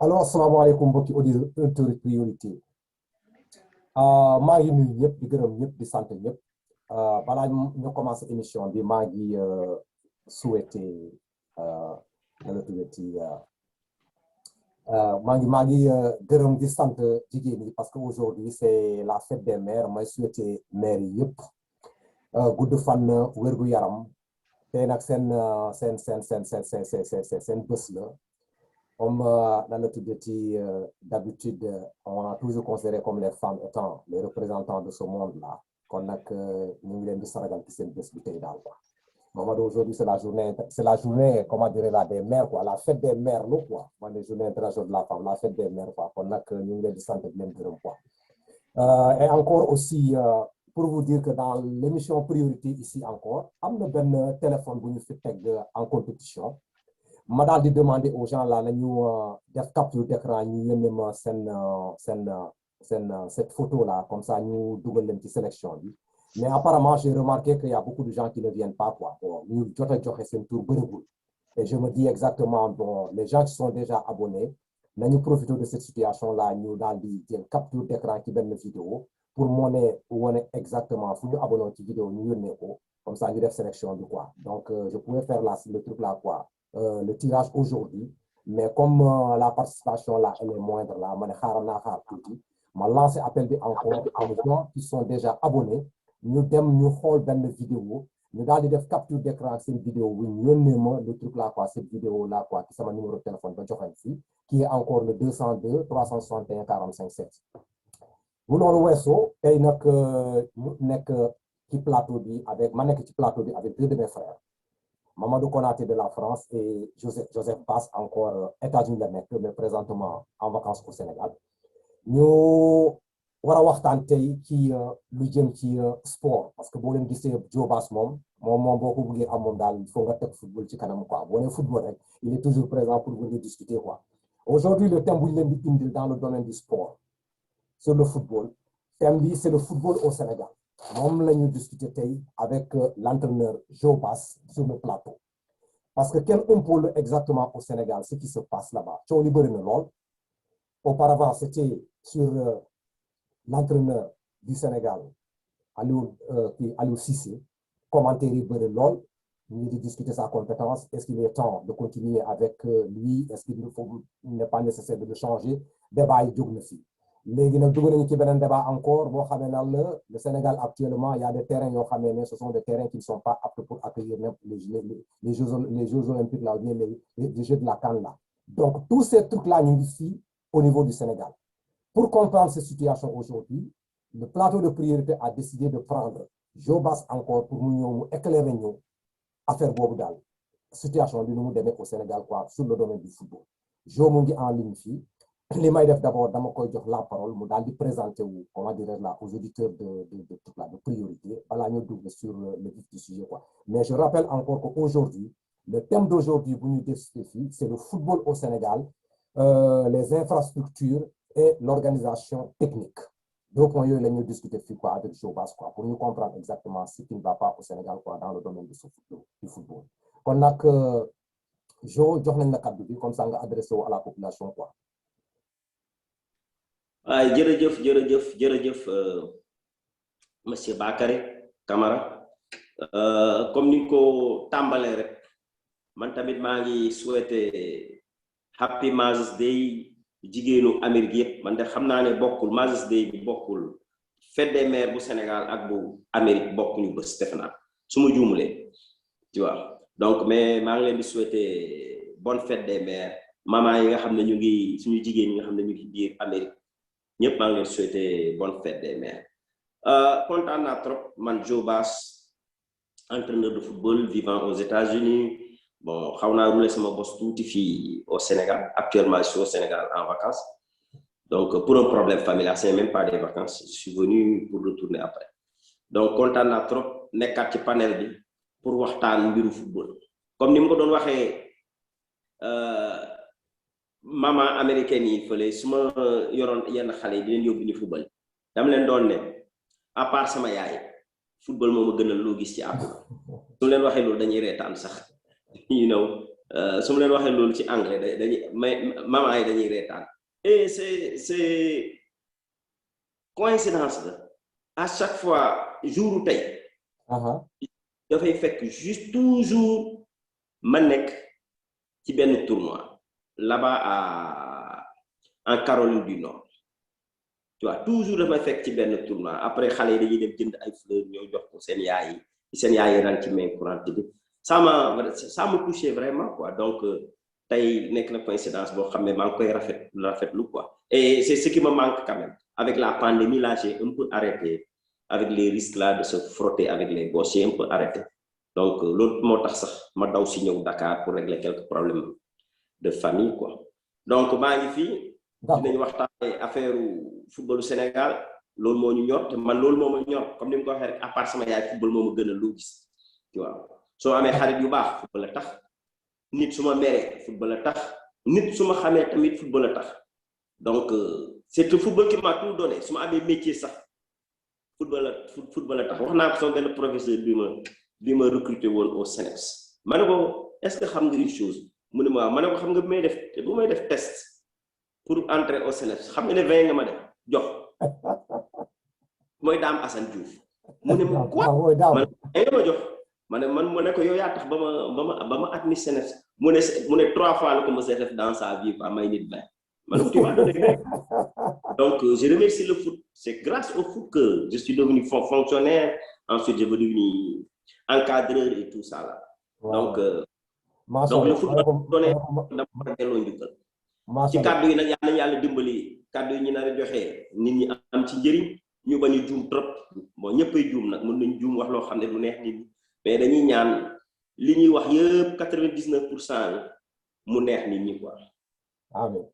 alors asalaamaaleykum mbokki auditeurs priorité maa ngi nuyu ñëpp di gërëm ñëpp di sant ñëpp balaa ñu commencé émission bi maa ngi souhaité na la tuddati maa ngi gërëm di sant jigéen ñi parce que aujourd'hui c'est la fête des mères may souhaité mères yi yëpp gudd fan wérgu yaram tey nag seen bés la. Comme dans notre d'habitude, on a toujours considéré comme les femmes étant les représentants de ce monde-là. Qu'on a que nous voulons de Sénégal qui s'est discuté dans quoi. Mamadou, aujourd'hui, c'est la journée, comment dire, là, des mères, quoi, la fête des mères, nous, quoi. Moi, les journées internationales de la femme, la fête des mères, quoi. Qu'on a que nous voulons de santé de même quoi. Et encore aussi, pour vous dire que dans l'émission Priorité ici encore, on a un téléphone pour nous faire en compétition. Ma daal di demander aux gens là nañu def capture d'écran ñu yónnee ma cette photo là comme ça ñu dugal leen ci sélection bi mais apparemment j'ai remarqué qu'il y a beaucoup de gens qui ne viennent pas quoi bon ñu jot a joxe seen tour bëriwul et je me dis exactement bon les gens qui sont déjà abonnés nañu profiter de cette situation là ñu daal di jël capture d'écran ci benn vidéo pour wane exactement fu ñu abonné ci vidéo ñu yónnee ko comme ça ñu def sélection bi quoi donc je pouvais faire le truc là quoi. Le tirage aujourd'hui, mais comme la participation là, elle est moindre là, je lance appel encore aux gens qui sont déjà abonnés. Nous avons une vidéo, nous avons des captures d'écran cette vidéo, le truc là, quoi, cette vidéo là, quoi, qui est mon numéro de téléphone, qui est encore le 202 361 45 7. Vous l'avez vu, plateau avec deux de mes frères. Mamadou Konaté de la France et Joseph Bass encore États-Unis mais présentement en vacances au Sénégal. Nous war a waxtaan tey ci lu jëm ci sport parce que boo leen gisee Joe Bass moom boo ko bëggee am moom daal il faut nga teg football ci kanam quoi boo nee football rek il est toujours présent pour venir discuter quoi. Aujourd'hui le thème bu ñu leen di indil dans le domaine du sport sur le football thème bi c'est le football au Sénégal. Moom la ñu discuter tey avec l'entraîneur Joe Bass sur le plateau parce que quel impôle exactement au Sénégal ce qui se passe là-bas coow li bëri na lool auparavant c'était sur l'entraîneur du Sénégal Aliou Cissé commentaire yi bëri lool ñu di discuter sa compétence est-ce qu'il est temps de continuer avec lui est-ce qu'il n'est pas nécessaire de le changer débat yi jóg na fi léegi nag dugg nañu ci beneen débat encore boo xamee nan le Sénégal actuellement il y a des terrains yoo xamee ne ce sont des terrains qui ne sont pas aptes pour accueillir même les Jeux olympiques là ou les Jeux de la CAN là donc tous ces trucs là ñu ngi fii au niveau du Sénégal pour comprendre cette situation aujourd'hui le plateau de priorité a décidé de prendre Joe Bass encore pour mu ñëw mu éclairer ñu affaire boobu daal situation bi nu mu demee au Sénégal quoi sur le domaine du football Joe mu ngi en ligne fii li may def d'abord dama koy jox la parole mu daal di présenter wu comment dirais-je là aux auditeurs de priorité balaa ñu dugg sur le vif du sujet quoi mais je rappelle encore qu'aujourd'hui le thème d'aujourd'hui bu ñu discuter fii c'est le football au Sénégal les infrastructures et l'organisation technique donc point yooyu la ñuy discuter fii quoi avec Joe Bass quoi pour ñu comprendre exactement ce qui ne va pas au Sénégal quoi dans le domaine du football kon nag Joe jox nañ la kàddu bi comme ça nga adressé wu à la population quoi. waaye jërëjëf monsieur Bakary Camara comme ni ko tàmbalee rek man tamit maa ngi souhaiter happy Mother's Day jigéenu Amérique yëpp man de xam naa ne bokkul Mother's Day bi bokkul fête des mères bu Sénégal ak bu Amérique bokkuñu bés defe naa su ma juumulee tu vois donc mais maa ngi leen di souhaiter bonne fête des mères maman yi nga xam ne ñu ngi suñu jigéen yi nga xam ne ñu ngi biir Amérique ñëpp maa ngi leen souhaiter bonne fête des mères kontaan naa trop man Joe Bass entraîneur de football vivant aux États-Unis bon xaw naa rouler sama boss tuuti fii au Sénégal actuellement je suis au Sénégal en vacances donc pour un problème familial c'est même pas des vacances je suis venu pour retourner après donc kontaan naa trop nekkaat ci panel bi pour waxtaan mbiru football comme ni mu ko doon waxee maman américaine yi fële su ma yoroon yenn xale yi di leen yóbbu ni football dama leen doon ne à part sama yaay football moo ma gënal loo gis ci àdduna su leen waxee loolu dañuy reetaan sax you know su ma leen waxee loolu ci anglais dañuy maman yi dañuy reetaan et c'est coïncidence la à chaque fois jour tey dafay fekk juste toujours ma nekk ci benn tournoi là-bas en Caroline du Nord tu vois toujours dafay fekk ci benn tournoi après xale yi dañuy dem jënd ay fleurs ñoo jox ko seen yaay yi ran ci main courante bi ça m'a touché vraiment quoi donc tey nekk na coïncidence boo xam ne maa ngi koy rafetlu quoi et c'est ce qui me manque quand même avec la pandémie là j'ai un peu arrêté avec les risques là de se frotter avec les gosses j'ai un peu arrêté donc loolu moo tax sax ma daw si ñëw Dakar pour régler quelques problèmes de famille quoi donc maa ngi fii dinañ waxtaanee affaire footballu Sénégal loolu moo ñu ñor te man loolu moo ma ñor comme ni mu ko waxee rek à part sama yaay football moo ma gën a loo gis tu vois soo amee xarit yu baax football la tax nit su ma meree football la tax nit su ma xamee tamit football la tax donc c'est le football qui m'a tout donné su ma amee métier sax football la tax wax naa ko sama benn professeur bi ma recruté woon au CNEPS ma ne ko est-ce que xam nga une chose mu ne ma ne ko xam nga bu may def test pour entrer au CNEPS xam nga ne 20 nga ma def jox mooy Dame Assane Diouf mu ne ma quoi ma jox ma ne ko yow yaa tax ba ma admis CNEPS mu ne 3 fois la ko mos a def dans sa vie ba may nit 20 ma ne ko tu m'as donné 20 donc je remercie le foot c'est grâce au foot que je suis devenu fonctionnaire ensuite je suis devenu encadreur et tout ça là donc le foot donné dama delloo njukkal ci kàddu yi nag yàlla dimbali kàddu yi ñu nar a joxe nit ñi am ci njëriñ ñu bañ a juum trop bon ñëppay juum nag mën nañ juum wax loo xam ne du neex nit ñi mais dañuy ñaan li ñuy wax yëpp 99% mu neex nit ñi quoi. Amen.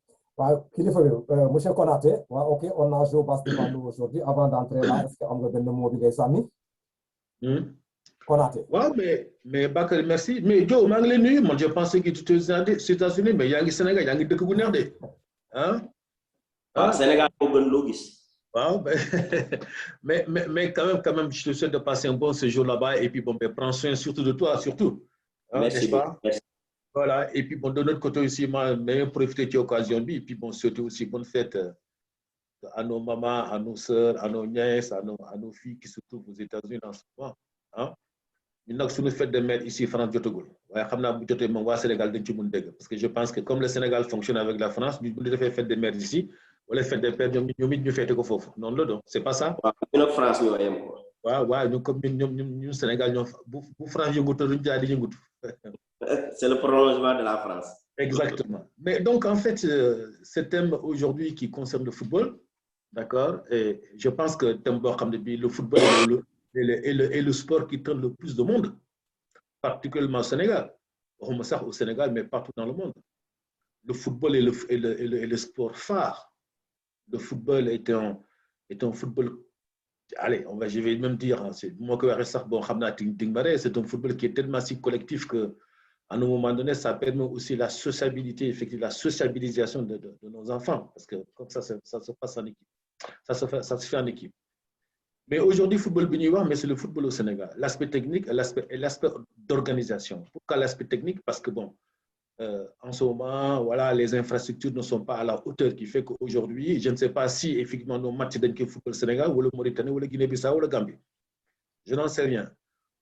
Kilifa bi monsieur Konaté ok on a joué au basket devant nous aujourd'hui avant d'entrer là est-ce que am nga benn mot bi ngay sànni. Konaté. waaw mais Bakary merci mais Joe maa ngi lay nuyu man je pensais que tu étais aux États-Unis mais yaa ngi Sénégal yaa ngi dëkk bu neex de Sénégal moo gën loo gis. waaw mais quand même je te souhaite de passer un bon séjour là-bas et puis bon prends soin surtout de toi surtout. Merci beaucoup. Voilà et puis bon de notre côté aussi moi mais profiter de l'occasion et puis bon surtout aussi bonne fête à nos mamans, à nos sœurs, à nos nièces, à nos filles qui se trouvent aux États-Unis en ce moment. Nous avons une fête de mère ici, France Jotogol. Sénégal parce que je pense que comme le Sénégal fonctionne avec la France, nous devons faire fête de mère ici, ou les fêtes de père, nous faisons non, non, c'est pas ça. Nous, France, nous nous comme nous, Sénégal, nous, France, c'est le prolongement de la France. Exactement. Mais donc, en fait, ce thème aujourd'hui qui concerne le football, d'accord, et je pense que le football est le sport qui traîne le plus de monde, particulièrement au Sénégal. Au Sénégal, mais partout dans le monde. Le football est le sport phare. Le football est un football, allez, je vais même dire, c'est un football qui est tellement si collectif que à un moment donné, ça permet aussi la sociabilité, effectivement, la sociabilisation de nos enfants, parce que comme ça se passe en équipe. Ça se fait en équipe. Mais aujourd'hui, football béninois, mais c'est le football au Sénégal. L'aspect technique et l'aspect d'organisation. Pourquoi l'aspect technique? Parce que bon, en ce moment, voilà, les infrastructures ne sont pas à la hauteur qui fait qu'aujourd'hui, je ne sais pas si effectivement nos matchs de football Sénégal ou le Mauritanie ou le Guinée-Bissau ou le Gambie. Je n'en sais rien.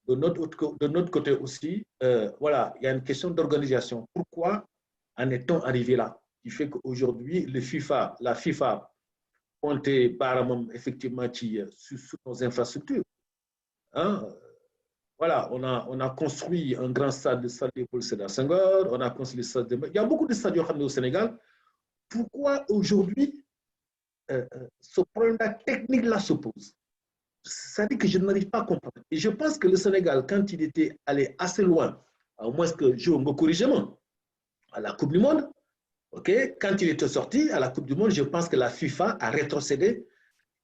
De notre côté aussi, voilà, il y a une question d'organisation. Pourquoi en est-on arrivé là? Qui fait qu'aujourd'hui, la FIFA ont été effectivement sur nos infrastructures. Voilà, on a construit un grand stade de Paul Sédar Senghor, on a construit le stade de... Il y a beaucoup de stades au Sénégal. Pourquoi aujourd'hui ce problème-là technique-là se pose? Ça dit que je n'arrive pas à comprendre. Et je pense que le Sénégal, quand il était allé assez loin, à moins que je me corrige, à la Coupe du Monde, okay, quand il était sorti à la Coupe du Monde, je pense que la FIFA a rétrocédé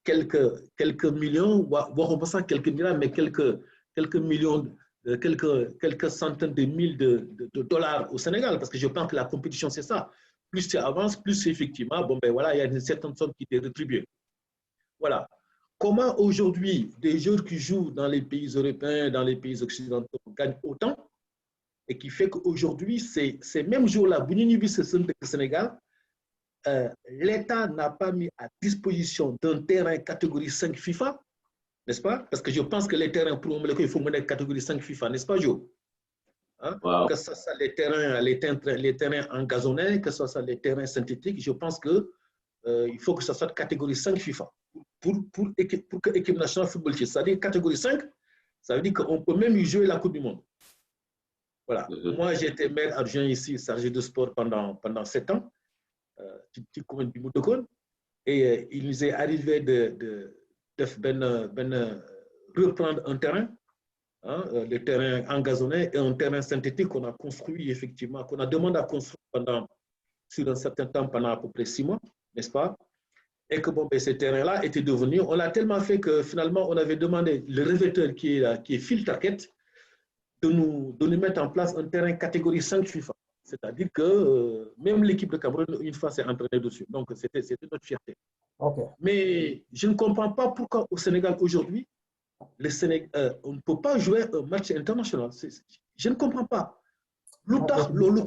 quelques millions, voire pas quelques milliards, mais quelques millions, quelques centaines de mille de dollars au Sénégal, parce que je pense que la compétition, c'est ça. Plus tu avances, plus effectivement, bon ben voilà, il y a une certaine somme qui est rétribuée. Voilà. Comment aujourd'hui des joueurs qui jouent dans les pays européens, dans les pays occidentaux gagnent autant, et qui fait qu'aujourd'hui, ces mêmes jours-là, Bounini Sénégal, l'État n'a pas mis à disposition d'un terrain catégorie 5 FIFA, n'est-ce pas? Parce que je pense que les terrains, pour le il faut mener catégorie 5 FIFA, n'est-ce pas, Joe? Hein? Wow. Que ce soit les terrains engazonnés, que ce soit les terrains synthétiques, je pense que il faut que ce soit catégorie 5 FIFA pour que l'équipe nationale football, c'est-à-dire catégorie 5, ça veut dire qu'on peut même y jouer la Coupe du Monde. Voilà. Moi, j'ai été maire adjoint ici, chargé de sport pendant 7 ans, et il nous est arrivé de reprendre un terrain, hein, le terrain engazonné et un terrain synthétique qu'on a construit effectivement, qu'on a demandé à construire sur un certain temps, pendant à peu près 6 mois, n'est-ce pas? Et que bon, ben, ce terrain-là était devenu, on l'a tellement fait que finalement, on avait demandé le revêteur qui est Phil Taquette de nous mettre en place un terrain catégorie 5 FIFA. C'est-à-dire que même l'équipe de Cameroun, une fois, s'est entraînée dessus. Donc, c'était notre fierté. Okay. Mais je ne comprends pas pourquoi au Sénégal aujourd'hui, on ne peut pas jouer un match international. Je ne comprends pas. D'accord, levez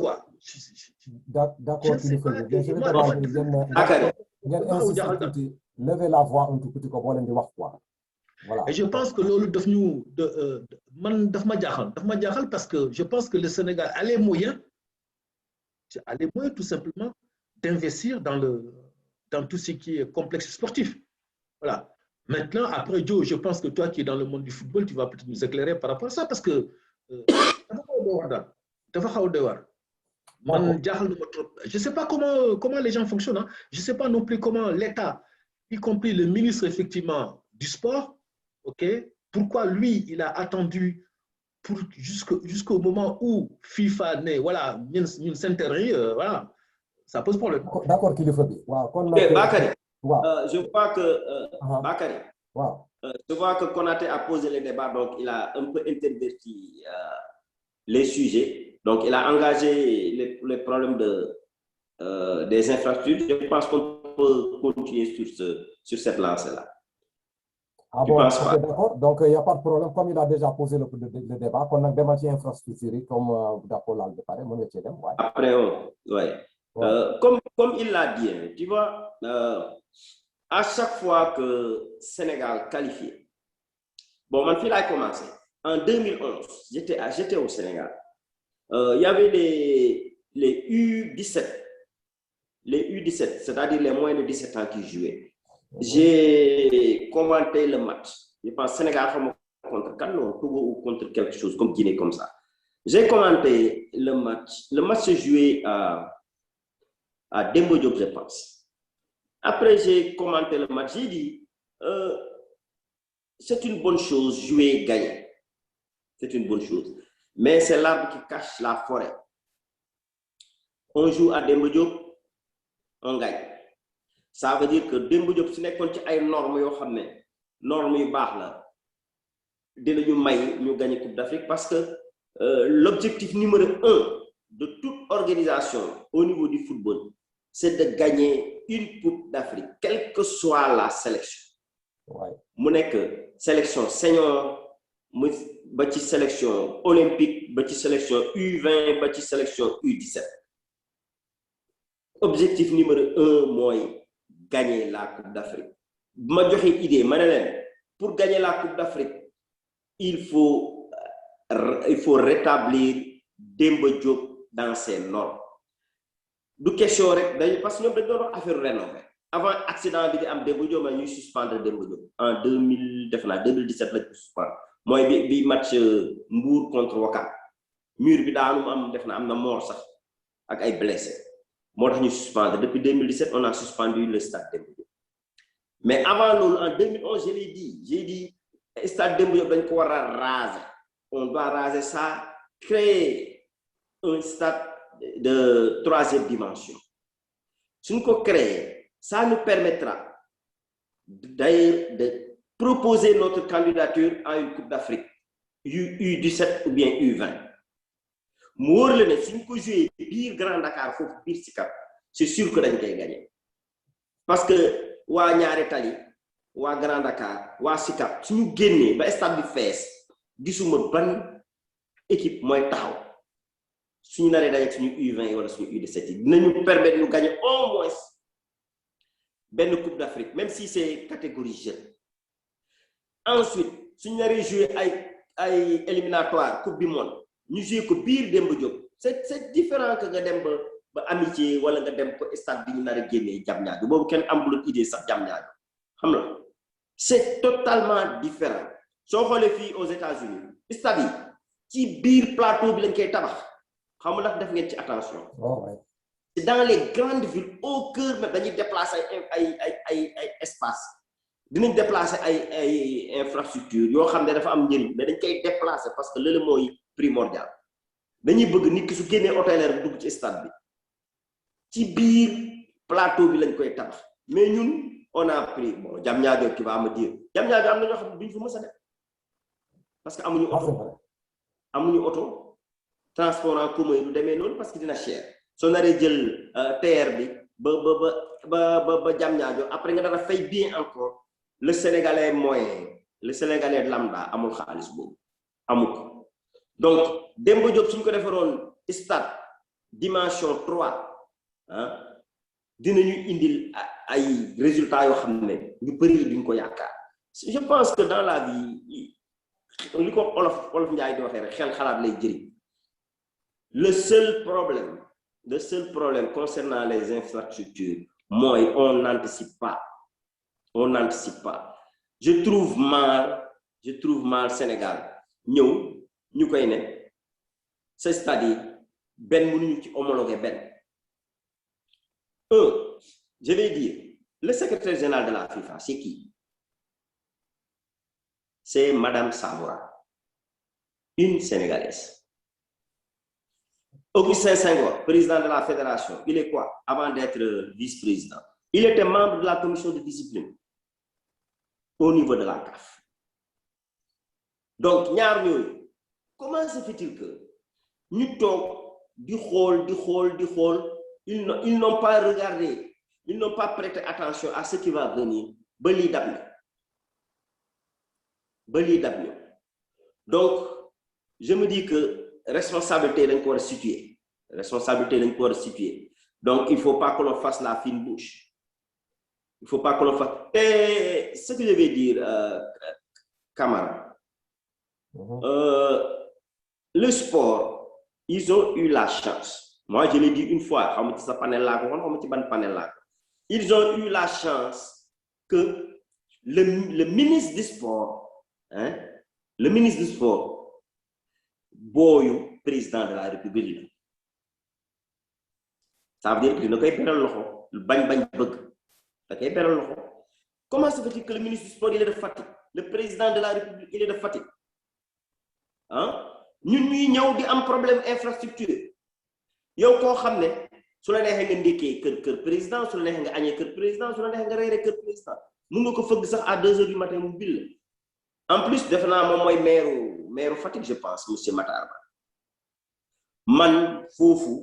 la voix un tout petit peu. Voilà. Et je pense que l'olu devenu parce que je pense que le Sénégal a les moyens tout simplement d'investir dans tout ce qui est complexe sportif. Voilà. Maintenant, après Joe, je pense que toi qui es dans le monde du football, tu vas peut-être nous éclairer par rapport à ça parce que je ne sais pas comment les gens fonctionnent. Hein. Je ne sais pas non plus comment l'État, y compris le ministre effectivement du sport, okay, pourquoi lui, il a attendu jusqu'au moment où FIFA naît, voilà, une s'intéresse, voilà, ça pose problème. D'accord, qu'il faut dire. Okay, Bakary, je vois que Bakary, je vois que Konaté a posé le débat, donc il a un peu interverti les sujets. Donc, il a engagé les problèmes des infrastructures. Je pense qu'on peut continuer sur cette lancée-là. Ah bon, d'accord. Donc, il n'y a pas de problème. Comme il a déjà posé le débat, qu'on a démarché infrastructure, comme d'accord là, ouais. Après, ouais. Comme il l'a dit, tu vois, à chaque fois que Sénégal qualifié, bon, mon fils a commencé. En 2011, j'étais au Sénégal. Il y avait les U17, c'est-à-dire les moins de 17 ans qui jouaient. J'ai commenté le match. Je pense Sénégal contre Cameroun, Togo ou contre quelque chose comme Guinée comme ça. J'ai commenté le match. Le match se jouait à Dembo Diop, je pense. Après, j'ai commenté le match. J'ai dit, c'est une bonne chose, jouer, gagner. C'est une bonne chose. Mais c'est l'arbre qui cache la forêt. On joue à Dembo Diop, on gagne. Ça veut dire que Dembo Diop, ce n'est pas une norme, norme nous gagner la Coupe d'Afrique parce que l'objectif numéro 1 de toute organisation au niveau du football, c'est de gagner une Coupe d'Afrique, quelle que soit la sélection. Mon que sélection senior, bâti sélection olympique, bâti sélection U20, bâti sélection U17. Objectif numéro 1, moi, gagner la Coupe d'Afrique. Je vais idée, pour gagner la Coupe d'Afrique, il faut rétablir Dembo Diop dans ses normes. Du question parce que nous avons affaire rénover. Avant l'accident de Dembo Diop, nous suspendre Dembo Diop. En 2017, nous suspendre. Moi, bi match Mbour contre Ouakam. Mur bi daanu am mort sax ak ay blessés. Moi, nous suspendre. Depuis 2017, on a suspendu le stade Dembo Diop. Mais avant nous, en 2011, j'ai dit, le stade Dembo Diop, on doit raser. On doit raser ça, créer un stade de 3e dimension. Si nous créons, ça nous permettra d'ailleurs de proposer notre candidature à une Coupe d'Afrique, U17 ou bien U20. Si nous jouons pire Grand Dakar, pire Sicap, c'est sûr que nous allons gagner. Parce que, wa Ñaari Tali, wa Grand Dakar, wa Sicap, si nous gagnons, le stade de Fès, disons ban équipe moins taw. suñu naree daje suñu U20 wala suñu U17 yi dinañu permettre ñu gagner au moins benn coupe d'Afrique même si c'est catégorie jeune. Ensuite suñu naree jouer ay éliminatoire coupe du monde ñu jouer ko biir Demba Diop c'est différent que nga dem ba amitié wala nga dem ko stade bi ñu nar a génnee Diamniadio boobu kenn amul idée sax Diamniadio xam nga c'est totalement différent soo xoolee fii aux États-Unis stade yi ci biir plateau bi lañ koy tabax xam nga ndax def ngeen ci attention. C'est dans les grandes villes au cœur même dañuy déplacer ay espace dinañ déplacer ay infrastructure yoo xam ne dafa am njëriñ mais dañ koy déplacer parce que loolu mooy primordial dañuy bëgg nit ki su génnee hôtelier bi dugg ci stade bi ci biir plateau bi lañ koy tabax mais ñun on a pris bon Diamniadio tu vas me dire Diamniadio am na ñoo xam ne duñ fa mës a def parce que amuñu oto transport en commun du demee noonu parce que dina cher soo naree jël TER bi ba Diamniadio après nga dara fay bien encore le Sénégalais moyen le Sénégalais lambda amul xaalis boobu amul ko donc Demba Diop suñ ko defaroon stade dimension 3 dinañu indil ay résultats yoo xam ne ñu bëri duñ ko yaakaar je pense que dans la vie li ko olof Njaay di waxee rek xel xalaat lay jëriñ le seul problème concernant les infrastructures mooy on n'anticipe pas je trouve mal Sénégal ñëw ñu koy ne ce stade yi benn mënuñu ci homologué benn je vais dire le secrétaire général de la FIFA c'est qui? C'est Madame Savoura, une Sénégalaise. Augustin Senghor, président de la fédération, il est quoi avant d'être vice-président? Il était membre de la commission de discipline au niveau de la CAF. Donc, ñaar ñooyu comment se fait-il que ñu toog di xool ils n'ont pas regardé, ils n'ont pas prêté attention à ce qui va venir ba lii dab ñu donc je me dis que responsabilité dañ ko war a situer donc il faut pas que l'on fasse la fine bouche il faut pas que l'on fasse et ce que je vais dire Camara le sport ils ont eu la chance moi je l'ai dit une fois xaw ma ci sa panel laa ko xaw ma ci ban panel laa ko ils ont eu la chance que le ministre du sport le ministre du sport booyu président de la République ça veut dire que dina koy beral loxo bañ bëgg da koy beral loxo comment se fait-il que le ministre du sport il est de Fatick le président de la République il est de Fatick ñun ñuy ñëw di am problème infrastructure yow koo xam ne su la neexee nga ndékkee kër président su la neexee nga añee kër président su la neexee nga reeree kër président mun nga ko fëgg sax à 2 heures du matin mu bil en plus defe naa moom mooy maire Fatick je pense monsieur Matar Ba man foofu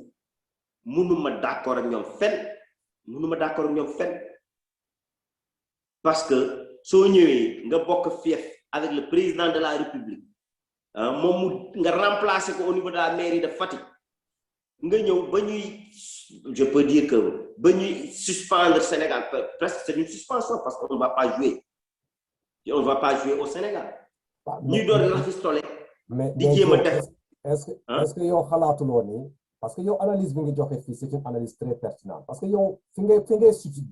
mënuma d'accord ak ñoom fenn parce que soo ñëwee nga bokk fief avec le président de la République moom nga remplacer ko au niveau de la mairie de Fatick nga ñëw ba ñuy je peux dire que ba ñuy suspendre Sénégal presque c'est une suspension parce qu'on ne va pas jouer au Sénégal ñuy doon rafistole di jéem a def est-ce que yow xalaatuloo ni parce que yow analyse bi nga joxe fii c'est une analyse très pertinente parce que yow fi ngay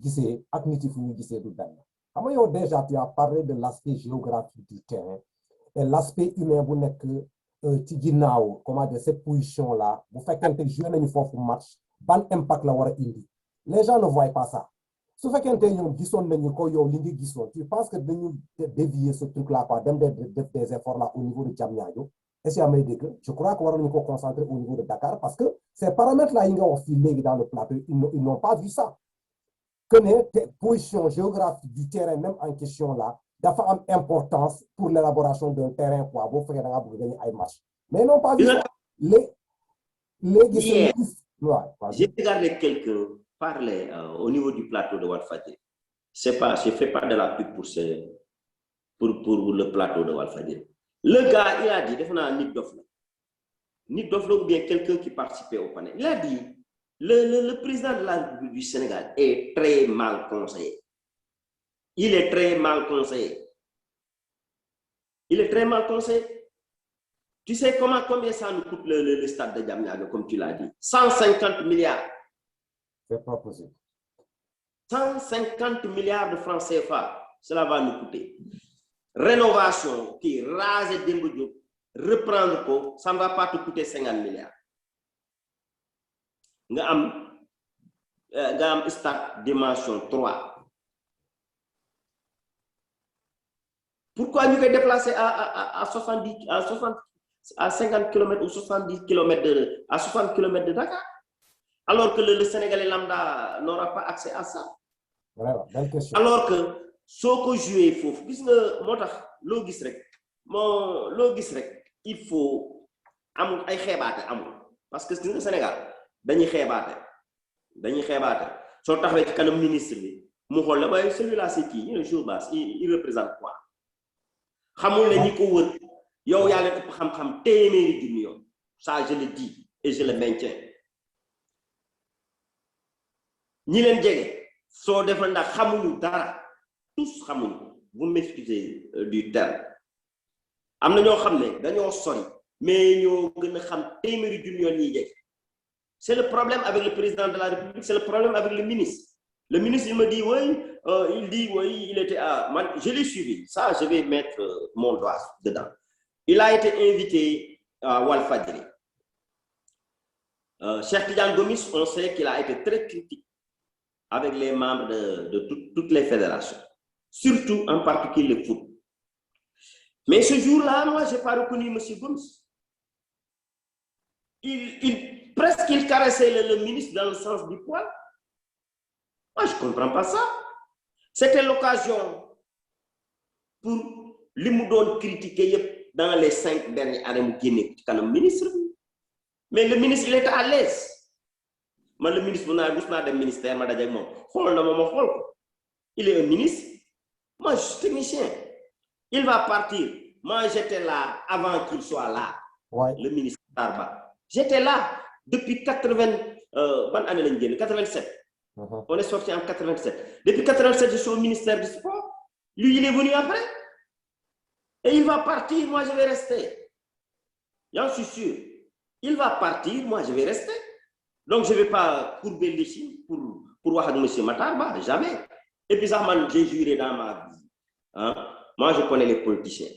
gisee ak nit yi fu ñu gisee du benn xam nga yow déjà tu as parlé de l'aspect géographique du terrain et l'aspect humain bu nekk ci ginnaaw comment dire cette position là bu fekkente joué nañu foofu match ban impact la war a indi les gens ne voient pas ça su fekkente ñoom gisoon nañu ko yow li nga gisoon tu penses que dañu dévier ce truc là quoi dem def des efforts là au niveau de Diamniadio est-ce que may dégg je crois que war nañu ko concentrer au niveau de Dakar parce que ces paramètres là yi nga wax fii léegi dans le plateau ils n'ont pas vu ça que ne position géographique du terrain même en question là dafa am importance pour l'élaboration d'un terrain quoi boo fekkee da ngaa bëgg gagner ay match mais non pas vu ça léegi j'ai regardé quelqu'un parler au niveau du plateau de Walfadjri c'est pas je fais pas de la pub pour le plateau de Walfadjri le gars il a dit def naa nit dof la ni dof ou bien quelqu'un qui participait au panel. Il a dit le président de la République du Sénégal est très mal conseillé. Il est très mal conseillé. Il est très mal conseillé. Tu sais combien ça nous coûte le stade de Diamniadio, comme tu l'as dit? 150 milliards. C'est pas possible. 150 milliards de francs CFA, cela va nous coûter. Rénovation, qui rase Demba Diop, reprendre, ça ne va pas te coûter 50 milliards. Nous avons stade dimension 3. Pourquoi nous sommes déplacés à 50 km ou 70 km à 60 km de Dakar, alors que le Sénégalais lambda n'aura pas accès à ça? Voilà, belle question. Alors que ce que jouer il faut, il faut amul ay xébaté amul parce que le Sénégal dañuy xébaté so taxawé ci kanam ministre bi mu xol la bay celui-là c'est qui ñu jour basse il représente quoi xamul ne ñi ko wër yow ya leen ëpp xam-xam téeméeri junni yoon ça je le dis et je le maintiens ñi leen jege so defal ndax xamuñu dara tous xamuñu vous m'excusez du terme amna ñoo xamné dañoo sori mais ñoo gëna xam téeméeri junni yoon ñi jege. C'est le problème avec le président de la République, c'est le problème avec le ministre. Le ministre, il me dit, oui, il était à... Je l'ai suivi, ça, je vais mettre mon doigt dedans. Il a été invité à Walfadjri. Cheikh Tidiane Gomis, on sait qu'il a été très critique avec les membres de toutes les fédérations, surtout en particulier le foot. Mais ce jour-là, moi, je n'ai pas reconnu M. Gomis. Presque il caressait le ministre dans le sens du poil. Moi, je ne comprends pas ça. C'était l'occasion pour l'imoudon critiquer dans les 5 dernières années quand le ministre. Mais le ministre, il était à l'aise. Moi, le ministre, ministère, il est un ministre. Moi, je suis technicien. Il va partir. Moi, j'étais là avant qu'il soit là. Ouais. Le ministre Tarba. J'étais là. Depuis 87. On est sorti en 87. Depuis 87, je suis au ministère du Sport. Lui, il est venu après. Et il va partir, moi, je vais rester. J'en suis sûr. Il va partir, moi, je vais rester. Donc, je ne vais pas courber les chines pour voir M. Matarba, jamais. Et puis, ça, j'ai juré dans ma vie. Hein? Moi, je connais les politiciens.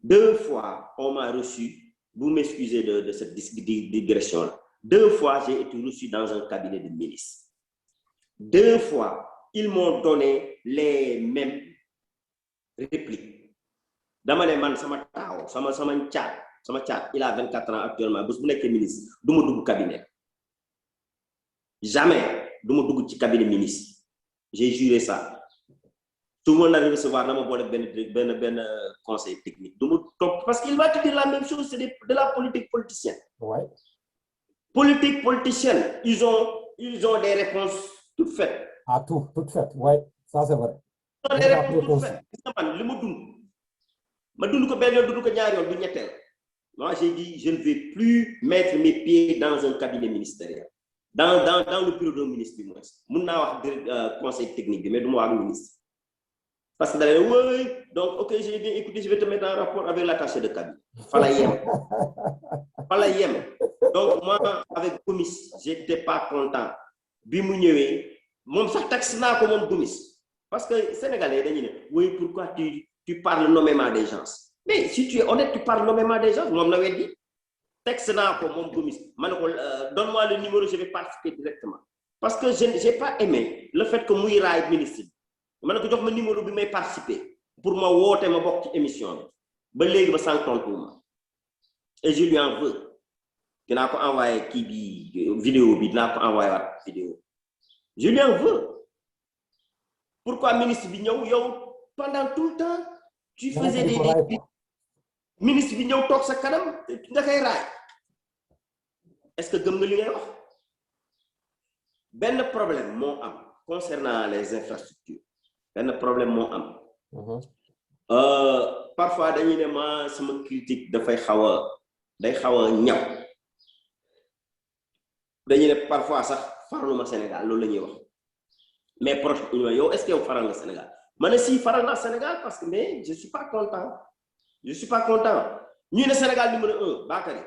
2 fois, on m'a reçu. Vous m'excusez de cette digression-là. 2 fois, j'ai été reçu dans un cabinet de ministre. 2 fois, ils m'ont donné les mêmes répliques. Dans ma demande, il a 24 ans actuellement. Vous êtes ministre, je ne suis pas cabinet. Jamais, je ne suis pas cabinet ministre. J'ai juré ça. Tout le monde a recevoir un conseil technique. Parce qu'il va te dire la même chose, c'est de la politique politicienne. Ouais. Politique politicienne, ils ont des réponses toutes faites. À tout, toutes faites, ouais, ça c'est vrai. Ils ont des réponses toutes faites. Moi, j'ai dit, je ne vais plus mettre mes pieds dans un cabinet ministériel. Dans le bureau d'un ministre, du moins. Je vais avoir conseil technique, mais je vais avoir ministre. Parce que oui, donc, ok, j'ai bien écouté, je vais te mettre en rapport avec l'attaché de cabinet. Falayem. Donc, moi, avec Gomis, je n'étais pas content. Bimounyé, mon sac taxe n'a comme Gomis. Parce que Sénégalais, oui, pourquoi tu parles nommément des gens? Mais si tu es honnête, tu parles nommément des gens. Moi, je l'avais dit. Texte n'a comme Gomis. Donne-moi le numéro, je vais participer directement. Parce que je n'ai pas aimé le fait que Mouira est ministre. Je vais donner le numéro pour me participer. Pour moi, je vais faire une émission. Je vais faire compte. Et je lui en veux. Je vais envoyer une vidéo. Je lui en veux. Pourquoi ministre Bignon, pendant tout le temps, tu faisais des ministre Bignon, tu as kanam, est-ce que tu as dit ben problème concernant les infrastructures. Ben problème parfois dañuy ne ma sama critique da fay xawa day xaw a ñaw dañuy ne parfois sax faraluma Sénégal loolu la ñuy wax mais proche yow est-ce que yow faral nga Sénégal ma ne si faral naa Sénégal parce que mais je suis pas content ñu ne Sénégal numéro 1 Bakary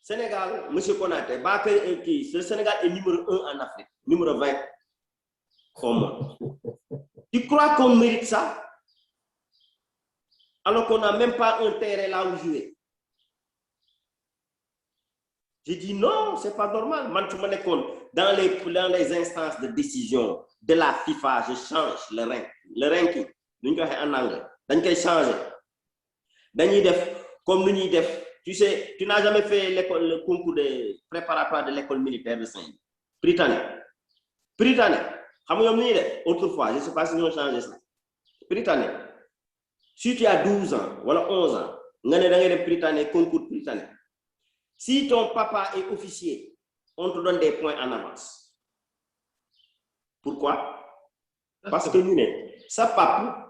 Sénégal monsieur Konaté Bakary kii le Sénégal est numéro 1 en Afrique numéro 20 au monde. Tu crois qu'on mérite ça alors qu'on n'a même pas un terrain là où jouer? J'ai dit non, c'est pas normal. Man, tu me compte dans les instances de décision de la FIFA, je change le ranking. Nous en anglais. Dañ koy changer. Dañuy def comme nous def. Tu sais, tu n'as jamais fait le concours de préparatoire de l'école militaire de Saint-Louis. Britannique. Autrefois, je ne sais pas si nous avons changé ça. Britannique. Si tu as 12 ans ou 11 ans, tu as Britannique, concours britannique. Si ton papa est officier, on te donne des points en avance. Pourquoi? Parce que nous, ça papa,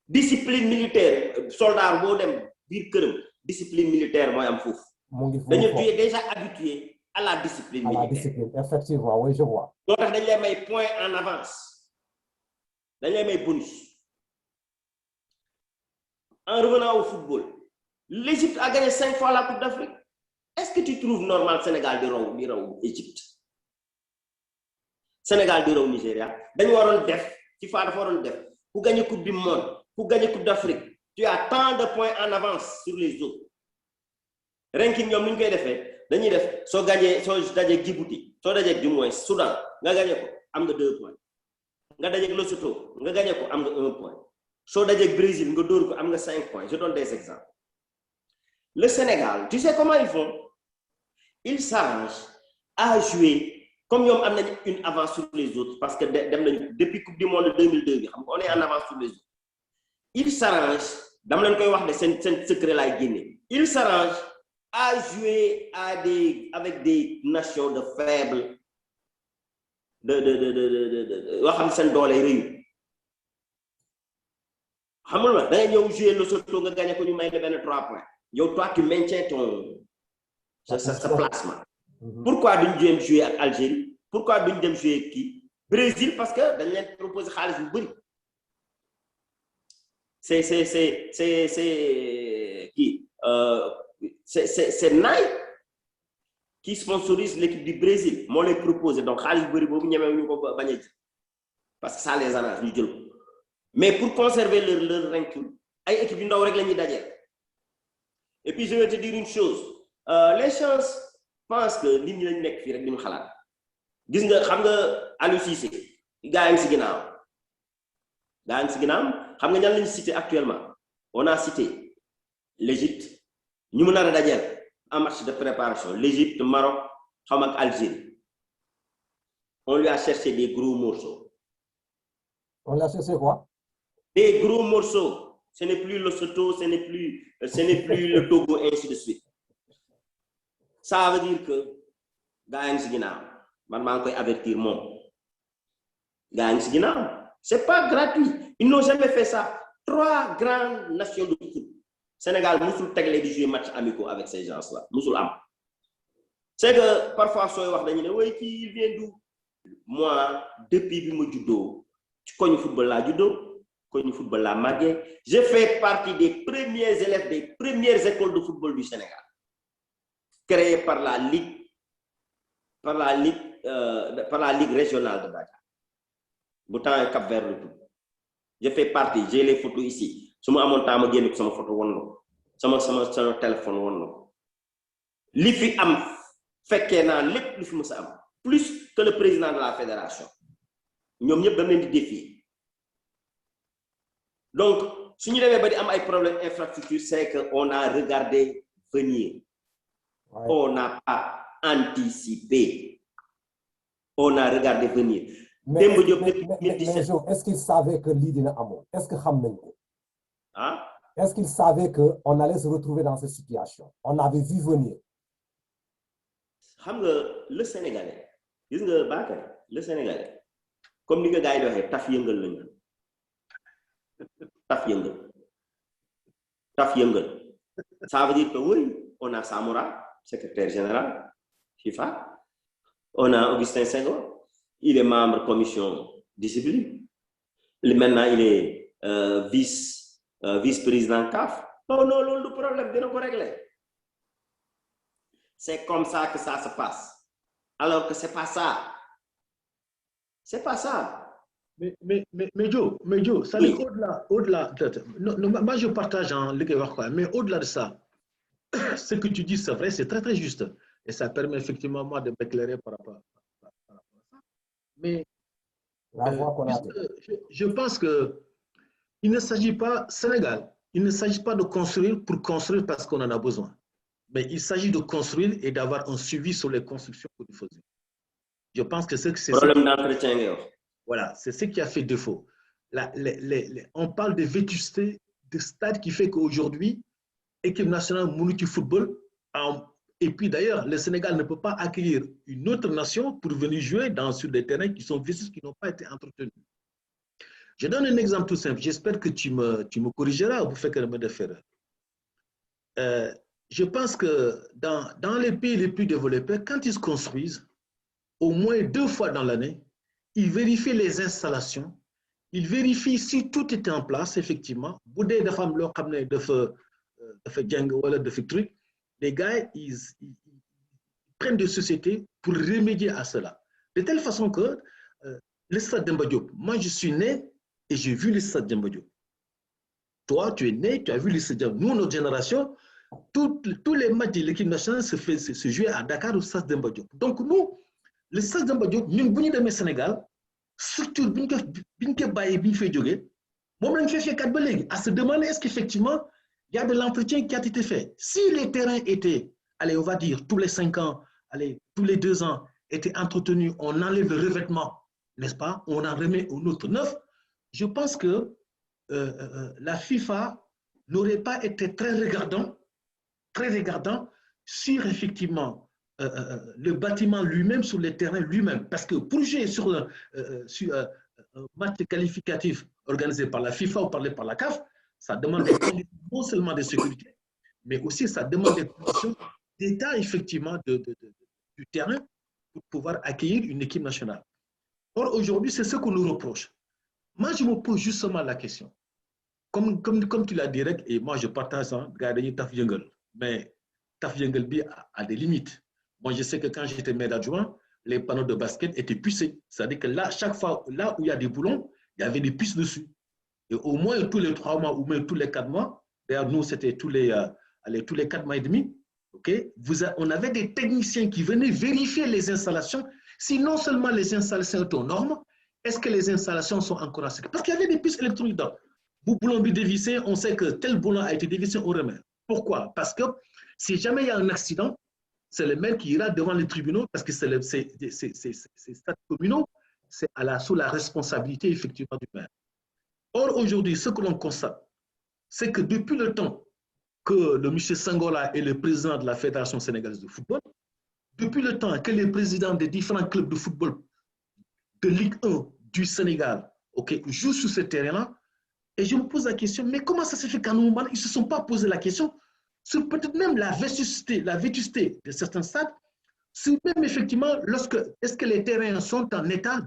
discipline militaire, soldat, discipline militaire, moi, je tu es déjà habitué à la discipline militaire. À la discipline, effectivement, oui, je vois. Donc, on a des points en avance. On a des bonus. En revenant au football, l'Égypte a gagné 5 fois la Coupe d'Afrique. Est-ce que tu trouves normal Sénégal de l'Égypte? Sénégal de Nigeria, dañu waron def FIFA dafa waron def pour gagner Coupe du monde, pour gagner Coupe d'Afrique, tu as tant de points en avance sur les autres. Ranking ñom ñu koy défé dañuy def so gagné so dajé Djibouti, so dajé du moins Soudan, nga gagné ko am nga 2 points. Nga dajé Lesotho, nga gagné ko am nga 1 point. So dajé Brésil, nga door ko am nga 5 points. Je donne des exemples. Le Sénégal, tu sais comment ils font? Ils s'arrangent à jouer comme ils ont une avance sur les autres parce que depuis Coupe du Monde 2002, on est en avance sur les autres. Ils s'arrangent, ils s'arrangent à jouer avec des nations de faibles, toi, tu maintiens sa placement. Pourquoi nous jouer avec Algérie? Pourquoi nous jouer avec qui? Brésil, parce que nous avons proposé Khalis Boubri. C'est qui? C'est Nike qui sponsorise l'équipe du Brésil. Moi, les propose. Donc, Khalis Boubri, parce que ça les arrange. Mais pour conserver leur ranking, les équipes ne doivent pas. Et puis, je vais te dire une chose. Les chances pensent que li ñu lañ nekk fii rek di ñu xalaat gis nga xam nga Aliou Cissé gaa yi si ginnaaw xam nga ñan lañu cité actuellement on a cité l'Égypte ñu mën a dajeel en match de préparation l'Égypte Maroc xam ak Algérie on lui a cherché des gros morceaux. On lui a cherché quoi? Des gros morceaux. Ce n'est plus le Lesotho, ce n'est plus le Togo, ainsi de suite. Ça veut dire que c'est pas gratuit. Ils n'ont jamais fait ça. 3 grandes nations de foot. Sénégal, Moussoul Tegle di jouer match amicaux avec ces gens-là. Moussoul Am. C'est que parfois, il vient d'où? Moi, depuis que je suis judo, tu connais le football là, judo, connais le football là, magué. Je fais partie des premiers élèves des premières écoles de football du Sénégal. Créé par la Ligue régionale de Dakar. Boutan et Cap-Vert le tout. Je fais partie, j'ai les photos ici. Si je suis à mon temps, sama photo, sama téléphone. L'IFI am fekkee naa lépp lu fi mës a am plus que le président de la fédération. Ñoom ñëpp dañ leen di défier. Donc, si nous avons des problèmes d'infrastructure, c'est qu'on a regardé venir. Ouais. On n'a pas anticipé. On a regardé venir. Mais est-ce qu'il savait que l'idée n'a pas? Est-ce que hein? Est-ce qu'il savait qu'on allait se retrouver dans cette situation? On avait vu venir. Le Sénégalais, le Sénégalais, comme les gars disent, taf yëngal. Ça veut dire que oui, on a Samoura, secrétaire général FIFA. On a Augustin Senghor, il est membre commission discipline. Maintenant, il est vice-président CAF. Non, le problème, de nous régler. C'est comme ça que ça se passe. Alors que c'est pas ça. C'est pas ça. Mais Joe, ça Oui. au-delà, moi je partage en mais au-delà de ça, ce que tu dis, c'est vrai, c'est très très juste. Et ça permet effectivement moi de m'éclairer par rapport à ça. Mais je pense que il ne s'agit pas, Sénégal, il ne s'agit pas de construire pour construire parce qu'on en a besoin. Mais il s'agit de construire et d'avoir un suivi sur les constructions que nous faisons. Je pense que c'est problème d'entretien. Voilà, c'est ce qui a fait défaut. On parle de vétusté de stade qui fait qu'aujourd'hui, l'équipe nationale du football, et puis d'ailleurs, le Sénégal ne peut pas accueillir une autre nation pour venir jouer sur des terrains qui sont vétustes, qui n'ont pas été entretenus. Je donne un exemple tout simple. J'espère que tu me corrigeras ou vous faites que me faire. Je pense que dans les pays les plus développés, quand ils se construisent, au moins 2 fois dans l'année, ils vérifient les installations, ils vérifient si tout était en place, effectivement. Les gars, ils prennent des sociétés pour remédier à cela. De telle façon que le stade Demba Diop, moi je suis né et j'ai vu le stade Demba Diop. Toi, tu es né, tu as vu le stade Demba Diop. Nous, notre génération, tous les matchs de l'équipe nationale se jouaient à Dakar au stade Demba Diop. Donc nous, le stade Demba Diop, nous, bu ñu demee Sénégal, structure bi ñu ko bàyyi bi ñu fay jógee, moom lañ fay fekkaat ba léegi. À se demander est-ce qu'effectivement, il y a de l'entretien qui a été fait. Si les terrains étaient, allez, on va dire, tous les 5 ans, allez, tous les 2 ans, étaient entretenus, on enlève le revêtement, n'est-ce pas? On en remet un autre neuf. Je pense que la FIFA n'aurait pas été très regardant sur effectivement le bâtiment lui-même, sur le terrain lui-même. Parce que pour jouer sur un match qualificatif organisé par la FIFA ou par la CAF, ça demande des conditions non seulement de sécurité, mais aussi ça demande des conditions d'état effectivement du terrain pour pouvoir accueillir une équipe nationale. Or, aujourd'hui, c'est ce qu'on nous reproche. Moi, je me pose justement la question. Comme tu l'as dit, et moi je partage ça, mais Taf Yengelbi a des limites. Moi, je sais que quand j'étais maire adjoint, les panneaux de basket étaient pucés. C'est-à-dire que là, chaque fois, là où il y a des boulons, il y avait des puces dessus. Et au moins tous les 3 mois ou même tous les 4 mois, d'ailleurs, nous, c'était tous les 4 mois et demi, okay, on avait des techniciens qui venaient vérifier les installations, si non seulement les installations étaient aux normes, est-ce que les installations sont encore en sécurité? Parce qu'il y avait des puces électroniques dedans. Boulon bi dévissé, on sait que tel boulon a été dévissé, on remet. Pourquoi? Parce que si jamais il y a un accident, c'est le maire qui ira devant les tribunaux parce que ces stades communaux, c'est sous la responsabilité effectivement du maire. Or, aujourd'hui, ce que l'on constate, c'est que depuis le temps que le monsieur Sengola est le président de la Fédération sénégalaise de football, depuis le temps que les présidents des différents clubs de football de Ligue 1 du Sénégal, okay, jouent sur ce terrain-là, et je me pose la question, mais comment ça se fait qu'à un moment, ils ne se sont pas posé la question sur peut-être même la vétusté de certains stades, sur même effectivement, est-ce que les terrains sont en état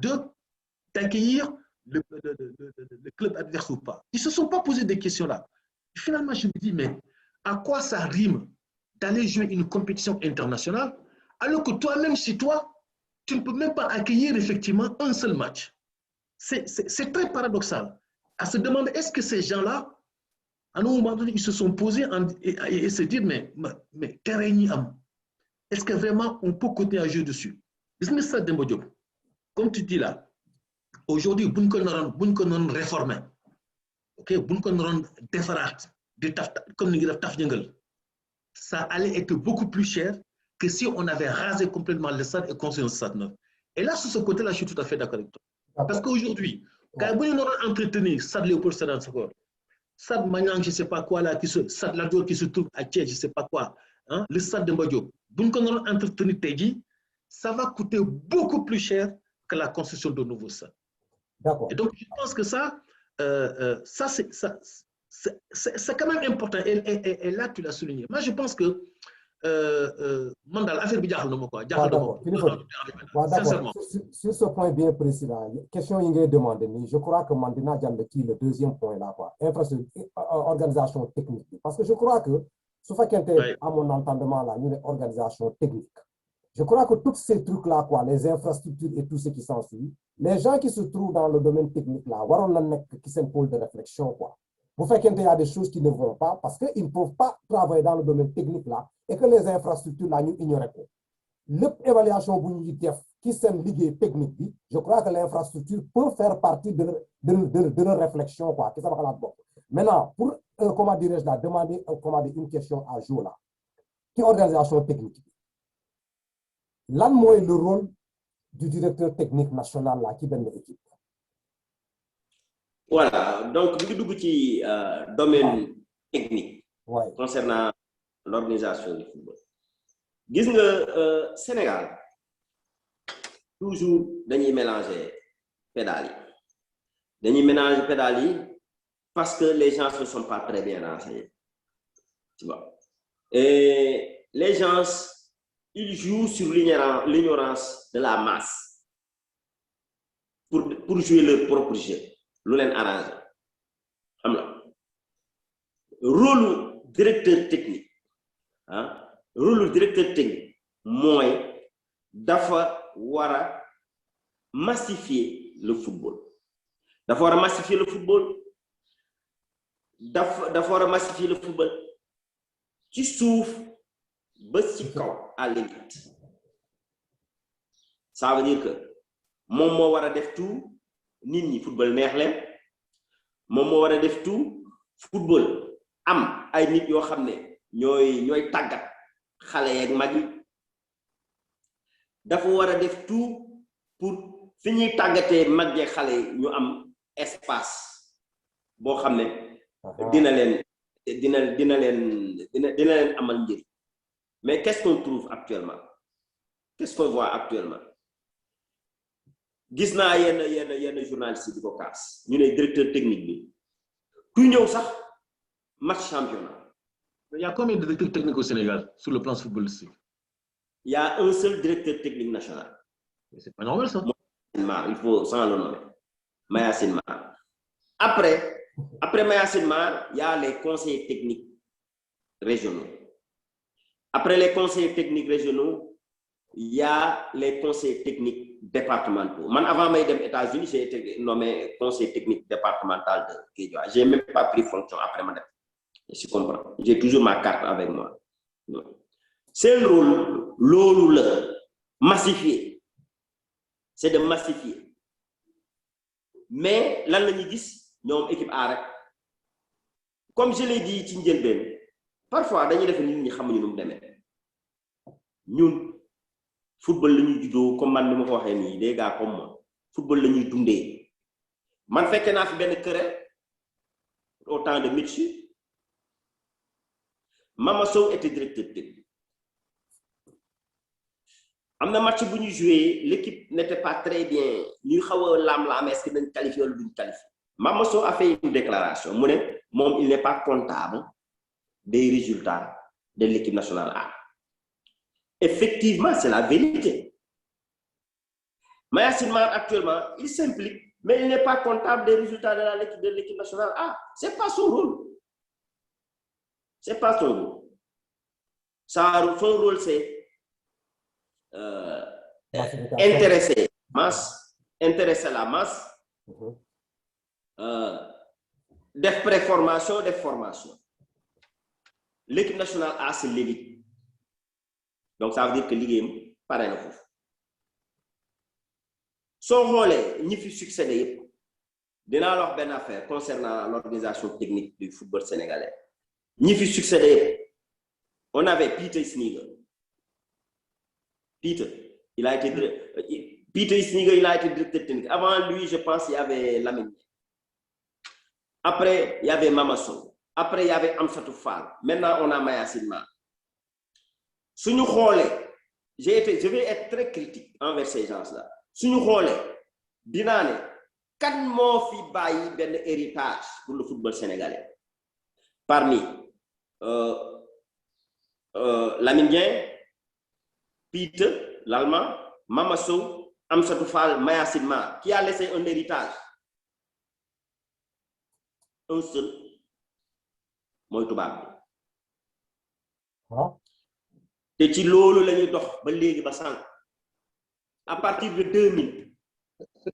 d'accueillir le club adverse ou pas. Ils ne se sont pas posé des questions-là. Finalement, je me dis, mais à quoi ça rime d'aller jouer une compétition internationale alors que toi-même, chez toi, tu ne peux même pas accueillir effectivement un seul match. C'est très paradoxal. À se demander, est-ce que ces gens-là, à un moment donné, ils se sont posés et se dire, mais est-ce que vraiment on peut continuer à jouer dessus? Comme tu dis là, aujourd'hui, buñ ko non réformer, ok, buñ ko non défarat, comme ni def taf jëngal, ça allait être beaucoup plus cher que si on avait rasé complètement le stade et construit un stade neuf. Et là, sur ce côté-là, je suis tout à fait d'accord avec toi. Parce qu'aujourd'hui, quand on aura entretenu le stade Léopold Sédar Senghor, stade Maniang, je ne sais pas quoi, là, stade Lat Dior qui se trouve à Thiès, je ne sais pas quoi, hein, le stade de Demba Diop, buñ ko non entretenu tey jii, ça va coûter beaucoup plus cher que la construction de nouveaux stades. Et donc, je pense que ça c'est quand même important. Et là, tu l'as souligné. Moi, je pense que man daal affaire bi jaaxal na ma quoi. waaw d'accord sincèrement. Sur ce point bien précis là question yi ngay demandé nii je crois que man dinaa jàll ci le deuxième point là quoi infrastructure organisation technique bi parce que je crois que su fekkente à mon entendement là ñu ne organisation technique je crois que tous ces trucs là quoi les infrastructures et tout ce qui s'ensuit les gens qui se trouvent dans le domaine technique là waroon na nekk ci seen pôle de réflexion quoi bu fekkente y a des choses qui ne vont pas parce que ils ne peuvent pas travailler dans le domaine technique là et que les infrastructures là ñu ignorer ko lépp évaluation bu ñuy def ci seen liggéey technique bi je crois que l'infrastructure peut faire partie de leur réflexion quoi ci sama xalaat bopp maintenant pour comment dirais-je là demander une question à jour là ci organisation technique bi lan mooy le rôle du directeur technique national là ci benn équipe. Voilà donc ñu ngi dugg ci domaine technique. Concernant l'organisation du football. Gis nga Sénégal toujours dañuy mélanger pédales yi parce que les gens ne sont pas très bien renseignés, tu vois, et les gens ils jouent sur l'ignorance de la masse pour jouer leur propre jeu lu leen arrangé xam la rôle directeur technique rôle directeur technique mooy dafa war a massifier le football dafa war a massifier le football ci suuf ba ci kaw à l'élite ça veut dire que moom moo war a def tout nit ñi football neex leen moom moo war a def tout football am ay nit yoo xam ne ñooy tàggat xale yeeg mag yi dafa war a def tout pour fi ñuy tàggatee mag yeeg xale yi ñu am espace boo xam ne dina leen amal njëriñ mais qu'est-ce qu'on trouve actuellement qu'est-ce qu'on voit actuellement gis naa yenn journaliste di ko kaas ñu ne directeur technique bi kuy ñëw sax match championnat. Il y a combien de directeurs techniques au Sénégal sur le plan footballistique? Il y a un seul directeur technique national. Mais c'est pas normal ça. Il faut sans le nommer. Mayacine Mar. Après Mayacine Mar, il y a les conseillers techniques régionaux. Après les conseillers techniques régionaux, il y a les conseillers techniques départementaux. Man, avant d'aller aux États-Unis, j'ai été nommé conseiller technique départemental de Guédiawaye. Je n'ai même pas pris fonction après ma départ. Je comprends. J'ai toujours ma carte avec moi. C'est le rôle, le massifier. C'est de massifier. Mais là, nous avons une équipe A. Comme je l'ai dit, parfois, nous avons des football la ñuy juddoo comme man ni ma ko waxee nii des gars comme moi football la ñuy dundee man fekkee naa fi benn querelle au temps de Mitchi Mama Sow était directeur technique am na match bu ñu joué l'équipe n'était pas très bien ñuy xaw a laam-laam est-ce que dañ qualifié wala duñ qualifié Mama Sow a fait une déclaration mu ne moom il n'est pas comptable des résultats de l'équipe nationale A. Effectivement, c'est la vérité. Mayacine Mar, actuellement, il s'implique, mais il n'est pas comptable des résultats de l'équipe nationale. C'est pas son rôle. C'est pas son rôle. Son rôle, c'est intéresser la masse, des préformations, des formations. L'équipe nationale A, c'est l'élite. Donc, ça veut dire que l'IGM, pareil, non. Son rôle, il faut succéder. Dans leur bonne affaire concernant l'organisation technique du football sénégalais. Il faut succéder. On avait Peter Sniger. Peter, il a été directeur technique. Avant lui, je pense qu'il y avait Lamine. Après, il y avait Mama Sow. Après, il y avait Amsatou Fall. Maintenant, on a Mayacine Mar. Si nous regardons, je vais être très critique envers ces gens-là. Si nous regardons, dinane, quand mon fils baille ben héritage pour le football sénégalais, parmi Lamine Dieng, Peter, l'Allemand, Mamasso, Amsatou Fall, Maya Sidma, qui a laissé un héritage. Un seul, mooy tubaab bi. te ci loolu la ñuy dox ba léegi ba sànq à partir de 2000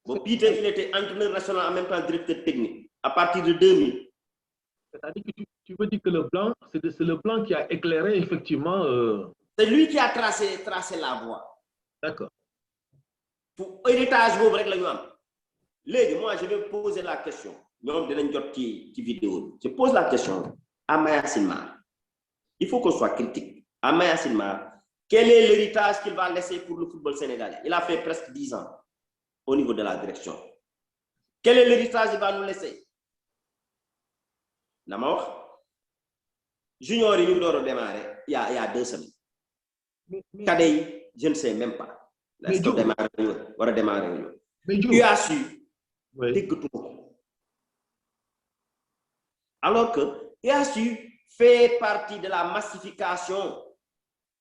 bon Peter il était entraîneur national en même temps directeur technique à partir de 2000. C'est-à-dire que tu veux dire que le blanc, c'est le blanc qui a éclairé effectivement. C'est lui qui a tracé la voie. D'accord. Pour héritage boobu rek la ñu am léegi moi je vais poser la question ñoom dinañ jot ci vidéo je pose la question à Maya Silma. Il faut qu'on soit critique. À Maya Silma, quel est l'héritage qu'il va laisser pour le football sénégalais? Il a fait presque 10 ans au niveau de la direction. Quel est l'héritage qu'il va nous laisser? Dama wax junior yi ñu door a démarrer il y a 2 semaines. Cadet yi je ne sais même pas. Est-ce que démarrer war a démarrer tu as su déggatu ko alors que tu as su fait partie de la massification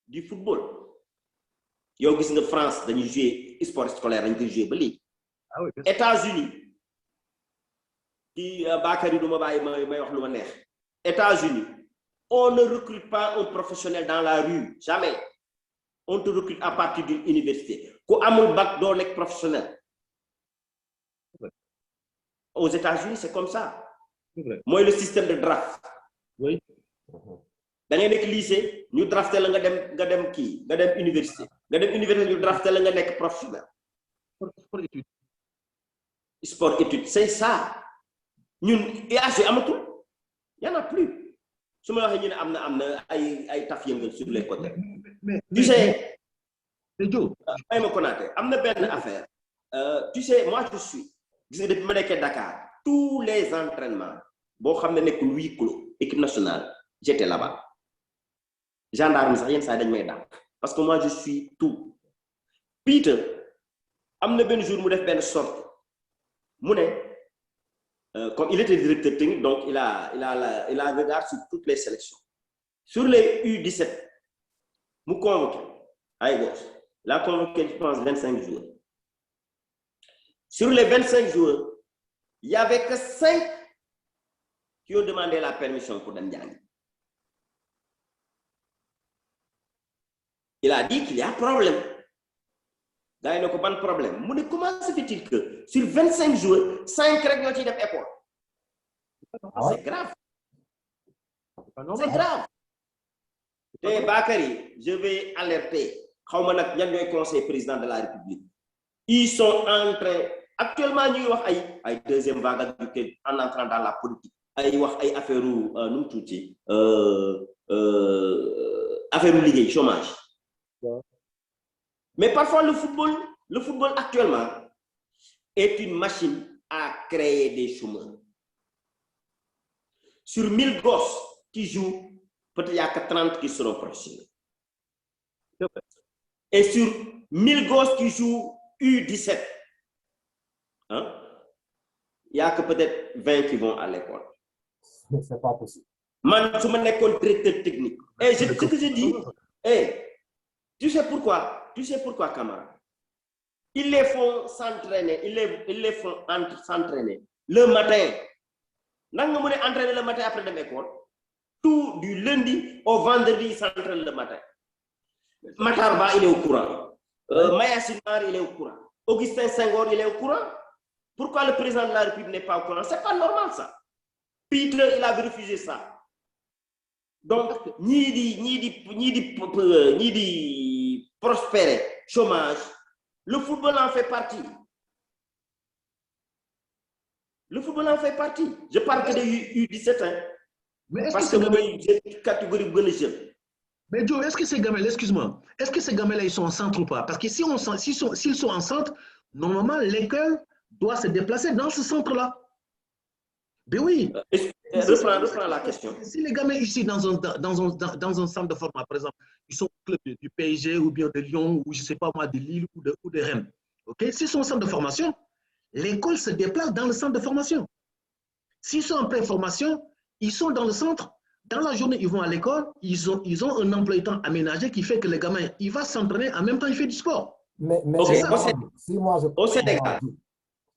du football. Yow gis nga France dañuy jouer sport scolaire dañ koy jouer ba léegi. États-Unis qui Bakary du ma bàyyi may wax lu ma neex. États-Unis on ne recrute pas un professionnel dans la rue jamais. On te recrute à partir d'une université. Ku amul bac doo nekk professionnel. Aux États-Unis c'est comme ça. Mooy le système de draft. Oui. Da ngay nekk lycée ñu drafté la nga dem kii nga dem université ñu drafté la nga nekk professionnel. Sport étude c'est ça ñun IAG amatul y en a plus su ma waxee ñu ne am na ay taf yëngal sur les côtés. Tu sais ay ma Konaté am na benn affaire tu sais moi je suis gis nga depuis ma nekkee Dakar tous les entraînements boo xam ne nekkul huis clos équipe nationale j'étais là-bas. Gendarme sax yenn saa dañ may dàq parce que moi je suis tout. Peter am na benn jour mu def benn sorte mu ne comme il était directeur technique donc il a regard sur toutes les sélections. Sur les U17 mu convoqué ay gos il a convoqué je pense 25 joueurs. Sur les 25 joueurs il y avait que 5 qui ont demandé la permission pour dem jàngi. Il a dit qu'il y a problème. Gars yi ne ko ban problème mu ne comment se fait-il que sur 25 joueurs 5 rek ñoo ciy def école. C'est grave. C'est grave. te Bakary je vais alerter xaw ma nag ñan ñooy conseil président de la République. Ils sont en train actuellement ñuy wax ay deuxième vague en entrant dans la politique. Ay wax ay affaire nu mu tuuti affaire liggéey chômage. Mais parfois le football actuellement est une machine à créer des chômeurs. Sur 1000 gosses qui jouent, peut-être il y a que 30 qui seront professionnels. Et sur 1000 gosses qui jouent U17, hein, il y a que peut-être 20 qui vont à l'école. C'est pas possible. Man, je suis un directeur technique. Et ce que je dis, tu sais pourquoi, Camara? Ils les font s'entraîner, ils les font s'entraîner le matin. Nan nga mën a entraîner le matin après dem école. Tout du lundi au vendredi, ils s'entraînent le matin. Matarba, il est au courant. Maya Silmar, il est au courant. Augustin Senghor, il est au courant. Pourquoi le président de la République n'est pas au courant? C'est pas normal ça. Peter, il avait refusé ça. Donc, ni prospérer, chômage, le football en fait partie. Le football en fait partie. Je parle que de U17, hein. Mais parce que c'est catégorie de jeunes. Mais Joe, est-ce que ces gamins, excuse-moi, est-ce que ces gamins-là, ils sont en centre ou pas? Parce que s'ils sont en centre, normalement, l'école doit se déplacer dans ce centre-là. Ben oui. Reprends la question. Si les gamins ici dans un centre de formation, par exemple, ils sont au club du PSG ou bien de Lyon ou je ne sais pas moi de Lille ou de Rennes, ok? S'ils sont au centre de formation, l'école se déplace dans le centre de formation. S'ils sont en pleine formation, ils sont dans le centre Dans la journée, ils vont à l'école, ils ont un emploi du temps aménagé qui fait que le gamin, il va s'entraîner, en même temps, il fait du sport. Mais Ok, si moi je au Sénégal.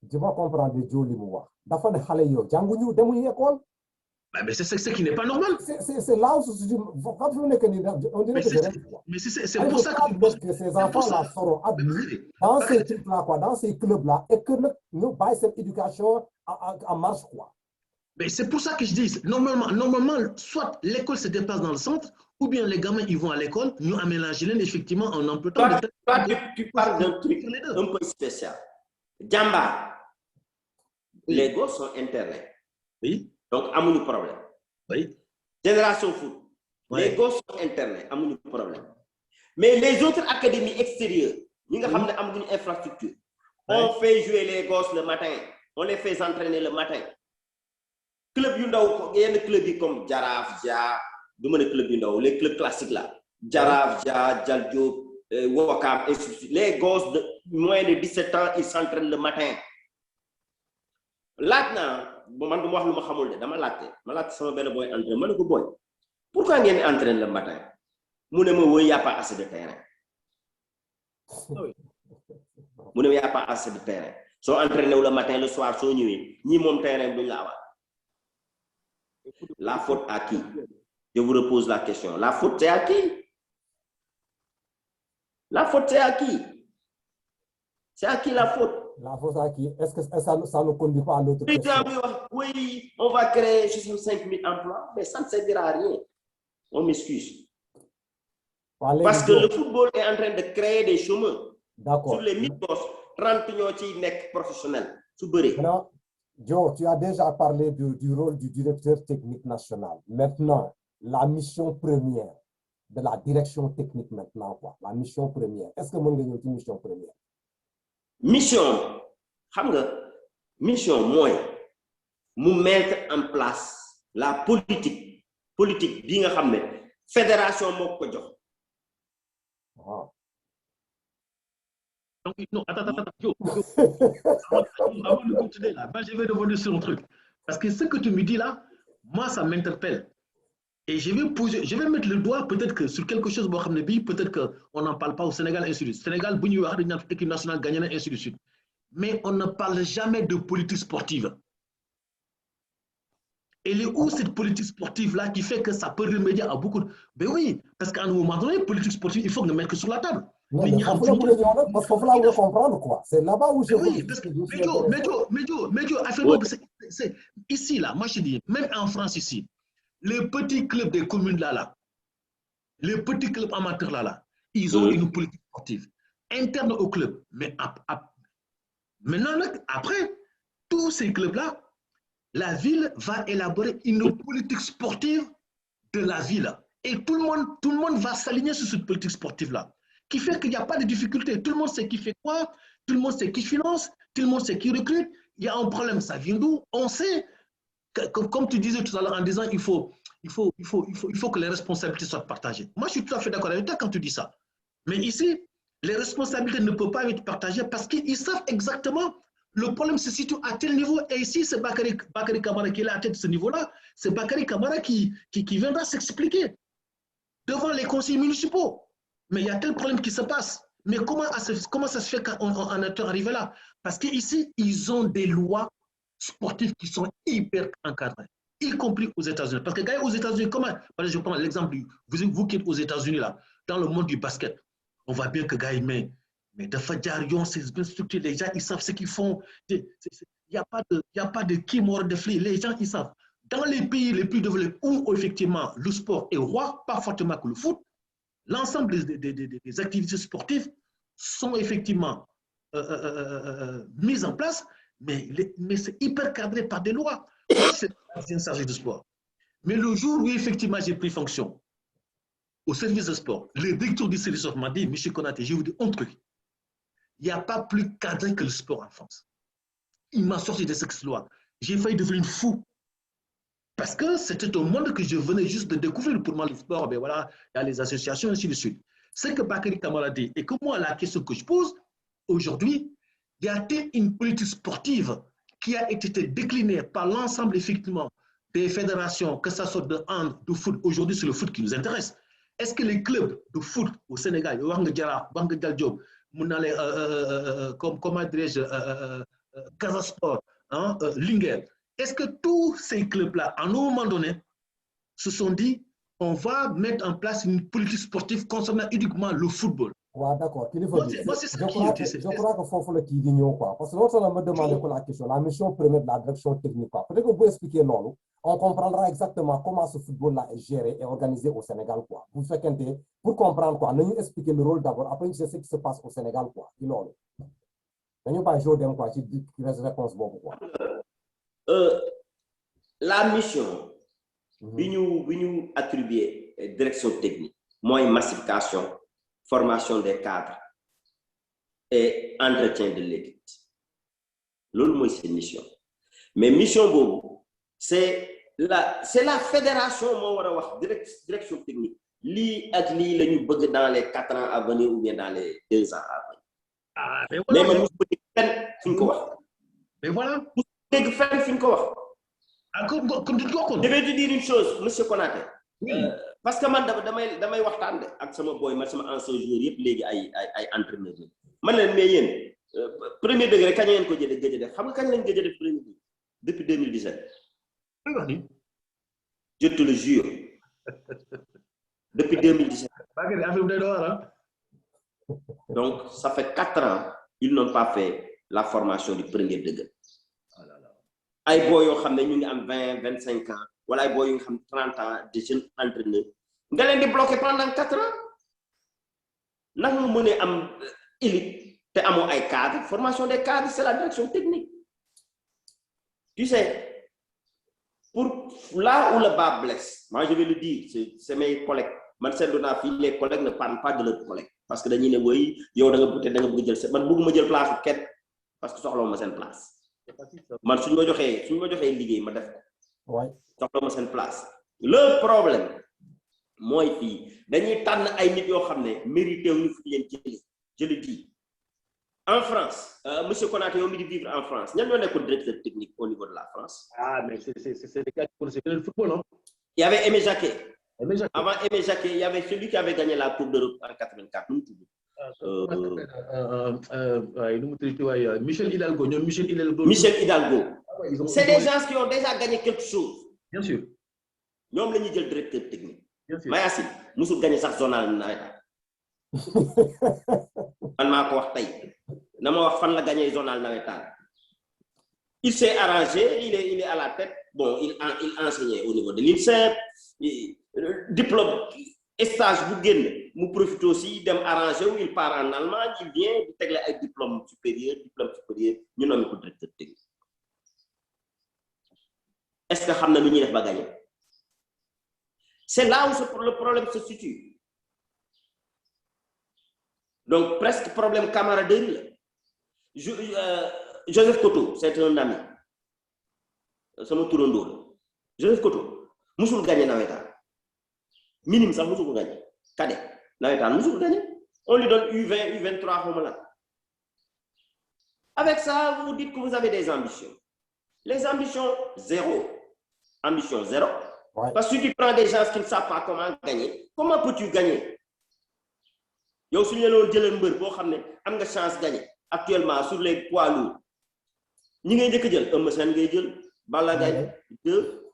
Je vais comprendre Joe li mu wax dafa ne xale yow jànguñu demuñu école. Mais c'est ce qui n'est pas normal. C'est là où quand on dirait que je rêve. Mais c'est pour ça que ces enfants-là seront admis dans ces trucs-là, quoi, dans ces clubs-là, et que nous baillons cette éducation en marche, quoi. Mais c'est pour ça que je dis, normalement, soit l'école se déplace dans le centre, ou bien les gamins, ils vont à l'école, nous aménageons effectivement un emploi de temps. Toi, tu parles d'un truc un peu spécial. Djamba, les gosses sont internés. Oui. Donc, amuñu problème. Oui. Génération foot, les gosses sont internés, amuñu problème. Mais les autres académies extérieures, nous avons une infrastructure. On fait jouer les gosses le matin, on les fait s'entraîner le matin. Club yu ndaw yenn club yi comme Jaraaf Dia du ma ne club yu ndaw les clubs classiques là Jaraaf Dia Jal Diop Ouakam et les gosses de moins de 17 ans ils s'entraînent le matin. Laaj naa man du ma wax lu ma xamul de dama laajte sama benn boy entraîné ma ne ko boy pourquoi ngeen entraîne le matin mu ne ma woy y a pas assez de terrain. Mu ne ma y a pas assez de terrain soo entraîné wu le matin le soir soo ñëwee ñi moom terrain duñ la awaat. La faute à qui? Je vous repose la question. La faute c'est à qui? La faute c'est à qui? C'est à qui la faute? La faute à qui? Est-ce que ça ne conduit pas à l'autre question? Oui, on va créer 5 000 emplois, mais ça ne servira à rien. On m'excuse. Parce que le football est en train de créer des chômeurs. D'accord. Sur les 1000 postes, 30 ñoo ciy nekk professionnels. Su bëree. Joe, tu as déjà parlé du rôle du directeur technique national. Maintenant, la mission première de la direction technique maintenant, quoi. La mission première. Est-ce que vous avez une mission première? Mission, moi, nous mettre en place la politique bi nga xam ne fédération moo ko jox. Non, attends, Joe. Avant de continuer là, je vais revenir sur un truc. Parce que ce que tu me dis là, moi, ça m'interpelle. Et je vais mettre le doigt peut-être que sur quelque chose, peut-être qu'on n'en parle pas au Sénégal, et ainsi de suite. Sénégal, l'équipe nationale gagnante, et ainsi de suite. Mais on ne parle jamais de politique sportive. Elle est où cette politique sportive-là qui fait que ça peut remédier à beaucoup de... Ben oui, parce qu'à un moment donné, politique sportive, il faut que nous mettions sur la table. Non, mais parce qu'il faut la comprendre, quoi. C'est là-bas où je... Oui, parce que... Mais Joe, ici, là, moi je dis, même en France ici, les petits clubs des communes là, les petits clubs amateurs là, ils ont une politique sportive interne au club. Mais maintenant, après, tous ces clubs-là, la ville va élaborer une politique sportive de la ville. Et tout le monde va s'aligner sur cette politique sportive-là, qui fait qu'il n'y a pas de difficulté. Tout le monde sait qui fait quoi, tout le monde sait qui finance, tout le monde sait qui recrute. Il y a un problème, ça vient d'où? On sait, comme tu disais tout à l'heure en disant, il faut que les responsabilités soient partagées. Moi, je suis tout à fait d'accord avec toi quand tu dis ça. Mais ici, les responsabilités ne peuvent pas être partagées parce qu'ils savent exactement le problème se situe à tel niveau. Et ici, c'est Bakary Kamara qui est à la tête de ce niveau-là. C'est Bakary Kamara qui viendra s'expliquer devant les conseils municipaux. Mais il y a tel problème qui se passe. Mais comment ça se fait qu'on en est arrivé là? Parce qu'ici, ils ont des lois sportives qui sont hyper encadrées, y compris aux États-Unis. Parce que aux États-Unis, je prends l'exemple, vous qui êtes aux États-Unis là, dans le monde du basket, on voit bien que mais de Fadjarion, c'est bien structuré, les gens ils savent ce qu'ils font. Il n'y a pas de qui mord de flics, les gens ils savent. Dans les pays les plus développés où effectivement le sport est roi, pas fortement que le foot, l'ensemble des activités sportives sont effectivement mises en place, mais c'est hyper cadré par des lois. Moi, c'est un chargé de sport. Mais le jour où effectivement j'ai pris fonction au service de sport, le directeur du service m'a dit, M. Konaté, je vous dis un truc. Il n'y a pas plus cadré que le sport en France. Il m'a sorti de cette loi. J'ai failli devenir fou. Parce que c'était un monde que je venais juste de découvrir. Pour moi, le sport, ben voilà, il y a les associations, ainsi de suite. C'est que Bakary Kamara dit, et que moi, la question que je pose, aujourd'hui, y a-t-il une politique sportive qui a été déclinée par l'ensemble, effectivement, des fédérations, que ce soit de hand, de foot, aujourd'hui c'est le foot qui nous intéresse. Est-ce que les clubs de foot au Sénégal, comment dirais-je, Casa Sport, hein, Linguère, est-ce que tous ces clubs-là, à un moment donné, se sont dit on va mettre en place une politique sportive concernant uniquement le football? Ouais, d'accord. Moi, c'est ça qui je crois que faut le qui dit quoi. Parce que lorsqu'on me demande la question, la mission première de la direction technique, quoi. Peut-être que vous expliquer non, on comprendra exactement comment ce football-là est géré et organisé au Sénégal, quoi. Vous faites pour comprendre, quoi, nous expliquer le rôle d'abord, après c'est ce qui se passe au Sénégal, quoi. Non. Nous pas jouer d'un quoi, qui réponse bon, quoi. La mission, nous attribuer direction technique, moins massification, formation des cadres et entretien de l'équipe. C'est une mission. Mais mission, c'est la fédération, direction technique. Li ak li lañu bëgg dans les 4 ans à venir ou bien dans les 2 ans à venir. Ah, mais voilà. Mais voilà. Je vais te dire une chose, monsieur Konaté. Oui. Parce que man damay waxtaan ak sama boy man sama ancien joueur yépp légui ay entraîneur man leen mais yeen premier degré kañ ngeen ko jëdé def xam nga kañ lañ gëjë def premier degré depuis 2017. Je te le jure. Depuis 2017. Donc ça fait 4 ans ils n'ont pas fait la formation du premier degré. Ay boy yo xamné ñu ngi am 20 25 ans wala ay boy yu xam 30 ans de jeunes entraîneurs nga leen di bloquer pendant 4 ans nak nga mëne am élite té amo ay cadres formation des cadres c'est la direction technique. Tu sais pour là où le bas blesse, moi je vais le dire, c'est mes collègues. Man seetlu naa fii les collègues ne parlent pas de leurs collègues parce que dañuy ne woy yow da nga bëgg jël man bëgguma jël place kenn parce que soxlawu ma seen place. Man suñu ma joxee liggéey ma def ko. Ouais. Soxlawu ma seen place. Le problème mooy fii dañuy tànn ay nit yoo xam ne mérité wu ñu fi leen jëlee. Je le dis. En France, monsieur Konaté, on dit vivre en France. Il y a un directeur technique au niveau de la France. Ah, mais c'est les gars qui connaissaient le football, non? Il y avait Aimé Jacquet. Avant Aimé Jacquet, il y avait celui qui avait gagné la Coupe d'Europe en 84. Michel Hidalgo. Michel Hidalgo. C'est des gens qui ont déjà gagné quelque chose. Bien sûr. Nous avons le directeur technique. Bien sûr. Mayassi, nous avons gagné chaque zonal. Man maa ko wax tey dama wax fan la gagné zonal nawetaan il s'est arrangé il est à la tête bon il enseignait au niveau de l'INSEP diplôme stage bu génn mu profite aussi dem arrangé où il part en Allemagne il vient di tegle ay diplôme supérieur ñu nommé ko directeur technique est-ce que xam na lu ñuy def ba gagné c'est là où le problème se situe. Donc, presque problème camaraderie. Joseph Koto, c'est un ami. C'est mon tourando. Joseph Koto, Moussoul gagné Nawetan. Minime, ça, Moussoul gagné. Cadet, Nawetan, Moussoul gagné. On lui donne U20, U23, comme là. Avec ça, vous dites que vous avez des ambitions. Les ambitions, zéro. Ambition, zéro. Ouais. Parce que si tu prends des gens qui ne savent pas comment gagner, comment peux-tu gagner? Yow suñu la jëlal mbeur bo xamné am nga chance gagner actuellement sur les poids lourds ñi ngay jëk jël Eumeu Sène ngay jël Balla Gaye 2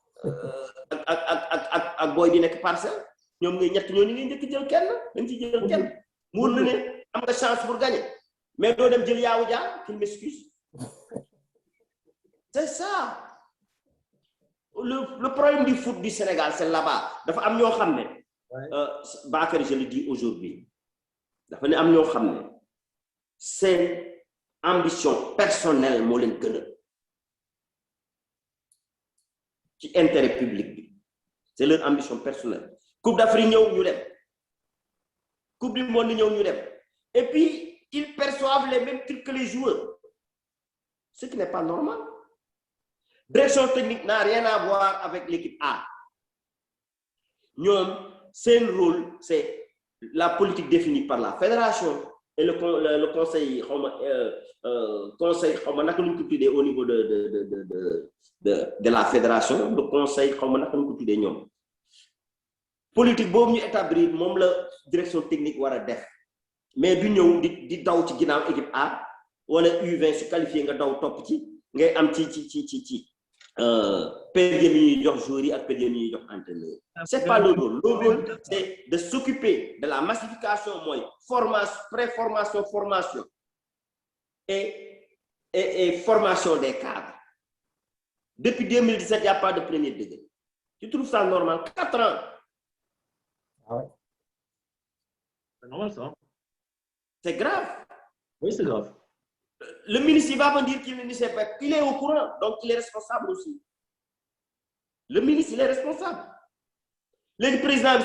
ak boy bi nek Parcelles ñom ngay ñett ñoo ñi ngay jëk jël kenn dañ ci jël kenn mu wul né am nga chance pour gagner mais do dem jël Yawou Dia qu'il m'excuse. C'est ça le problème du foot du Sénégal c'est là-bas dafa am ñoo xamné Bakary je le dis aujourd'hui dafa ne am ñoo xam ne seen ambition personnelle moo leen gën a ci intérêt public bi c'est leur ambition personnelle. Coupe d'Afrique ñëw ñu dem Coupe du monde ñëw ñu dem et puis ils perçoivent les mêmes trucs que les joueurs, ce qui n'est pas normal. Direction technique n'a rien à voir avec l'équipe A. ñoom seen rôle c'est la politique définie par la fédération et le conseil conseil au niveau de la fédération, le conseil politique boobu ñu établir moom la direction technique war a def mais du ñëw di daw ci ginnaaw équipe A wala U20 su qualifié nga daw topp ci ngay am ci période yi ñuy jox joueurs yi ak période yi ñuy jox entraîneur. C'est pas le rôle. Le rôle c'est de s'occuper de la massification mooy formation pré-formation formation et formation des cadres. Depuis 2017 il n'y a pas de premier degré. Tu trouves ça normal? 4 ans. Ah ouais. C'est normal ça. C'est grave. Oui, c'est grave. Le ministre il va me dire qu'il ne sait pas. Il est au courant, donc il est responsable aussi. Le ministre il est responsable. Les présidents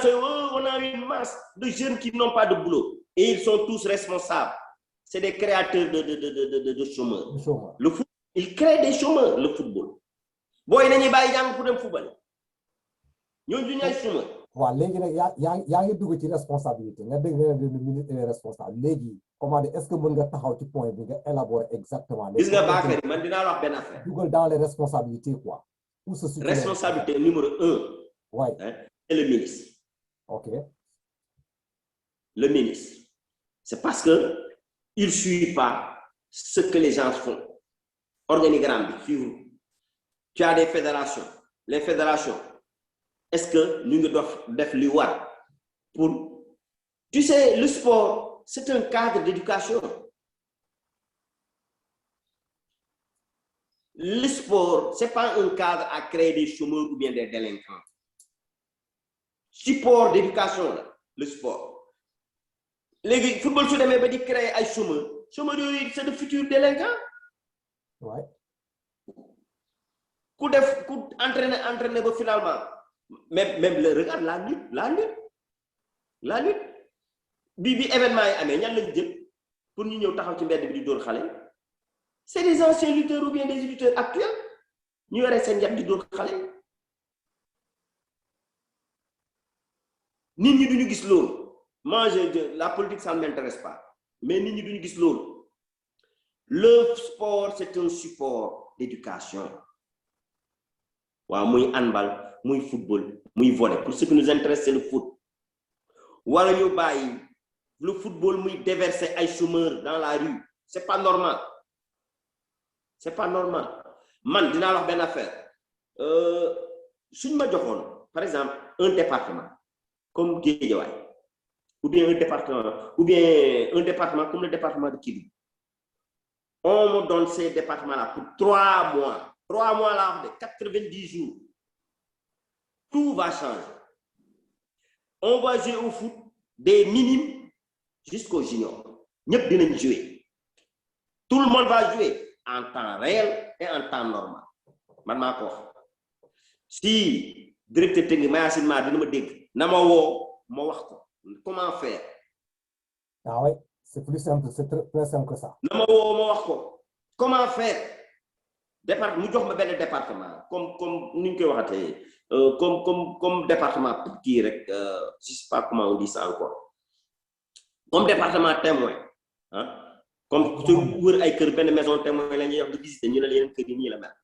on a une masse de jeunes qui n'ont pas de boulot et ils sont tous responsables. C'est des créateurs de chômeurs. Le football, il crée des chômeurs, le football. Boy nañu bàyyi jàng pour dem football. Ñooñu du ñay chômeur. waaw léegi nag yaa ngi dugg ci responsabilité nga dégg nga le ministre est responsable léegi comment dire est-ce que mën nga taxaw ci point bi nga élaborer exactement. gis nga Bakary man dinaa la wax benn affaire. dugal dans les responsabilités quoi. Où se situe responsabilité numéro 1. Ouais. C'est le ministre. Ok. Le ministre. C'est parce que il suit pas ce que les gens font. Organigramme bi suivre. Tu as des fédérations. Les fédérations. Est-ce que nous devons faire le war pour... Tu sais, le sport, c'est un cadre d'éducation. Le sport, ce n'est pas un cadre à créer des chômeurs ou bien des délinquants. Support d'éducation, le sport. Le football, si on veut créer des chômeurs, c'est de futurs délinquants. Ouais. Coup entraîner finalement. Même le regard, la lutte. Bibi événement yi amé ñan lañu jël pour ñu ñëw taxaw ci mbéd bi di door xalé. C'est des anciens lutteurs ou bien des lutteurs actuels. Ñu yoré seen yat di door xalé. Nit ñi duñu gis lool. Moi la politique ça ne m'intéresse pas. Mais nit ñi duñu gis lool. Le sport c'est un support d'éducation. Wa muy handball muy football, muy volley. Pour ce qui nous intéresse, c'est le foot. Wala ñu bàyyi le football muy déverser ay chômeurs dans la rue. C'est pas normal. C'est pas normal. Man, dinaa wax benn affaire. Suñ ma joxoon, par exemple, un département comme Guédiawaye, ou bien un département comme le département de Kédougou. On me donne ces départements-là pour 3 mois. 3 mois là, de 90 jours. Tout va changer. On va jouer au foot des minimes jusqu'aux juniors. Ñëpp dinañ jouer. Tout le monde va jouer en temps réel et en temps normal. Man maa ko wax. Si directeur technique Mayacine Ma dina ma dégg na ma woo ma wax ko comment faire. Ah oui, c'est plus simple, c'est très simple que ça. Na ma woo ma wax ko comment faire. Mu jox ma benn département comme ni ñu koy waxatee comme département petit rek je sais pas comment on dit ça encore comme département témoin hein comme tu wër ay kër benn maison témoin la ñuy wax di visiter ñu ne yeneen kër yi nii la mel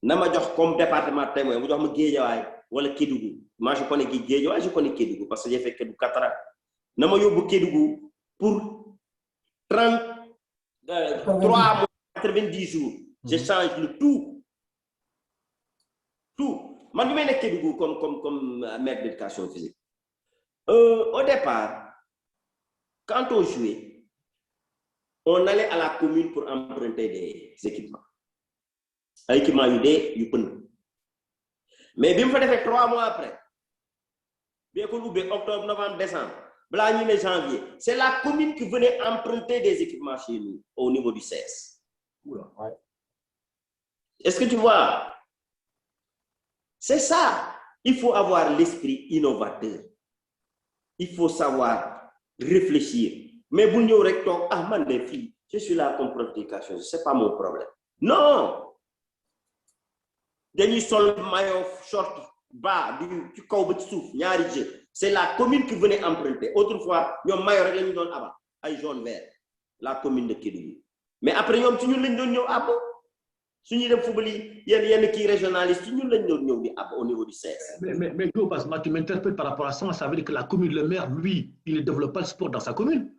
na ma jox comme département témoin mu jox ma Guédiawaye wala Kédougou moi je connais Guédiawaye je connais Kédougou parce que j'ai fait Kédougou 4 ans na ma yóbbu Kédougou pour 3 mois 90 jours. Je change le tout. Tout. Moi, je vais Kédougou comme maître d'éducation physique. Au départ, quand on jouait, on allait à la commune pour emprunter des équipements. Les équipements, ils mais bien fait 3 mois après, bien qu'on oublie octobre, novembre, décembre, janvier, c'est la commune qui venait emprunter des équipements chez nous au niveau du CES. Ouais. Est-ce que tu vois? C'est ça. Il faut avoir l'esprit innovateur. Il faut savoir réfléchir. Mais vous n'y aurez pas, ah man des filles, je suis là comme prédication, ce n'est pas mon problème. Non! Denis sol maillot short bas du kaw ba ci souf ñaari jeu. C'est la commune qui venait emprunter. Autrefois, ñom maillot rek lañu doon avant ay jaune vert. la commune de Kédougou mais après ñoom ci ñun lañ doon ñëw àbb suñuy dem football yi yenn kii régionaliste ci ñun lañ doon ñëw di àbb au niveau du CS. Mais Diobas, moi tu m'interpelles par rapport à ça veut dire que la commune, le maire, lui, il ne développe pas le sport dans sa commune.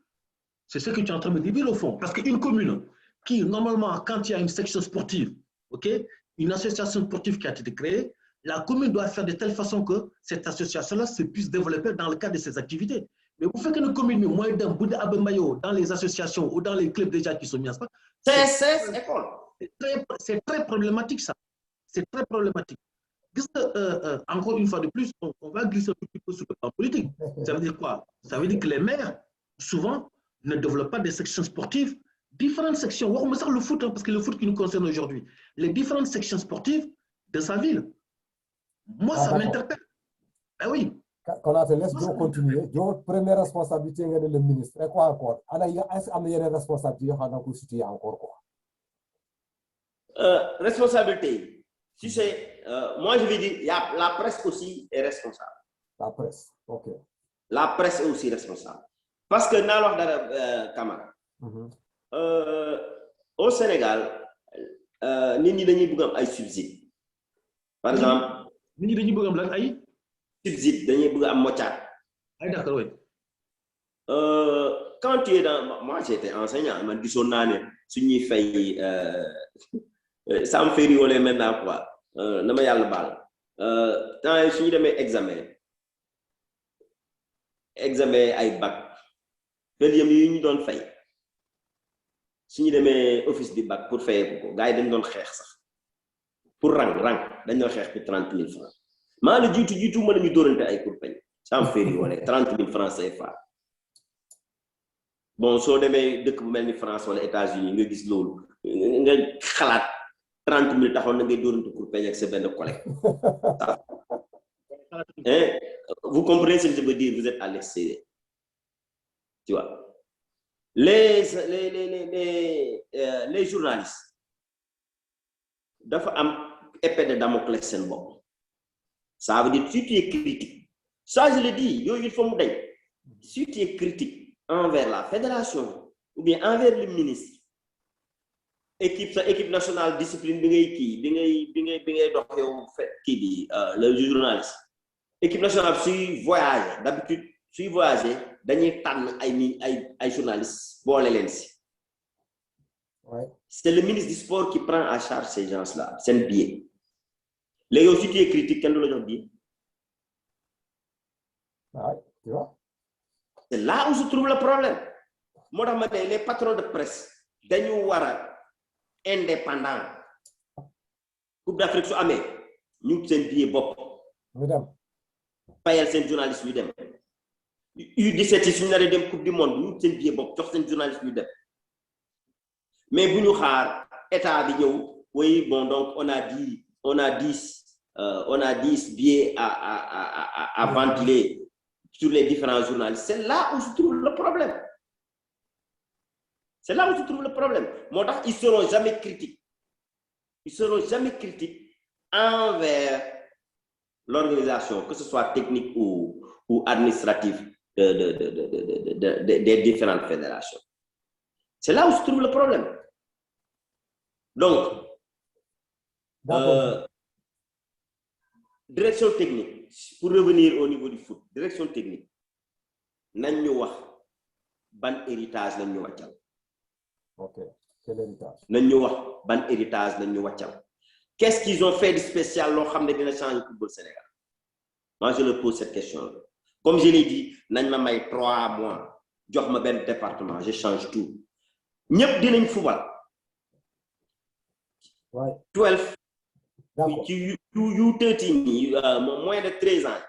C'est ce que tu es en train de me dire au fond. Parce qu'une commune qui, normalement, quand il y a une section sportive, okay, une association sportive qui a été créée, la commune doit faire de telle façon que cette association-là se puisse développer dans le cadre de ses activités. Mais vous faites qu'une commune, moins d'un bout d'Abemayo, dans les associations ou dans les clubs déjà qui sont mis en place, CSS, école. C'est très problématique ça. C'est très problématique. Encore une fois de plus, on va glisser un petit peu sur le plan politique. Ça veut dire quoi? Ça veut dire que les maires, souvent, ne développent pas des sections sportives, différentes sections. On me sort le foot, hein, parce que le foot qui nous concerne aujourd'hui, les différentes sections sportives de sa ville. Moi, ça m'interpelle. Ah oui. Quand on te laisse continuer, première responsabilité, c'est le ministre. Et quoi encore? Est-ce qu'il y a une responsabilité encore quoi? Responsabilité. Si c'est, moi je vais dire, la presse aussi est responsable. La presse, ok. La presse est aussi responsable. Parce que dans l'ordre Camara, au Sénégal, nous avons des subsides. Par exemple, nous avons des subsides, nous avons des d'accord, oui. Quand tu es dans. Moi j'étais enseignant, je me suis dit, ça me fait rigoler maintenant quoi. Nama yalla bal temps suñu démé examen ay bac fel yam yi ñu doon fay suñu démé office du bac pour fayé ko gaay dañ doon xex sax pour rang dañ doon xex pour 30 000 francs ma la jitu ma lañu dorante ay pour paye ça me fait rigoler 30 000 francs CFA. Bon so démé dëkk bu melni France wala États-Unis nga gis lolu nga xalaat 30 000 taxoon na ngay dóorante pour payer avec ce benn collègue. Hein? Vous comprenez ce que je veux dire? Vous êtes à l'extérieur. Tu vois? Les journalistes, dafa am épée de Damoclès sen bopp. Ça veut dire si tu es critique. Ça je le dis, il faut mu dañ. Si tu es critique envers la fédération ou bien envers le ministre, équipe nationale discipline bi ngay dox yow kii bi le journaliste équipe nationale suy voyager d'habitude suy voyager dañuy tànn ay journalistes boole leen si. C'est le ministre du sport qui prend en charge ces gens-là seen billet léegi yow si tu es critique kenn du la jox billet. Tu vois. C'est là où se trouve le problème. Moo tax ma ne les patrons de presse dañu war a indépendant. Coupe d'Afrique su amee ñu seen billet bopp. ñu dem. Fayal seen journaliste yu dem. U17 suñu naree dem coupe du monde ñu seen billet bopp jox seen journaliste yu dem. Mais bu ñu xaar état bi ñëw oui bon donc on a 10 billets à ventiler sur les différents journalistes. C'est là où se trouve le problème. C'est là où se trouve le problème. Moo tax ils seront jamais critiques. Ils seront jamais critiques envers l'organisation, que ce soit technique ou administrative des différentes fédérations. C'est là où se trouve le problème. Donc, direction technique, pour revenir au niveau du foot, direction technique, nañ ñu wax ban héritage lañ ñu wàccal. Ok, quel héritage? Nañ ñu wax ban héritage lañ ñu wàccal. Qu'est-ce qu'ils ont fait de spécial loo xam ne dina changer le football Sénégal? Moi je leur pose cette question. Comme je l'ai dit, nañ ma may 3 mois jox ma benn département, je change tout. Ñëpp dinañ football. Ouais. 12 D'accord. ci U13 moins de 13 ans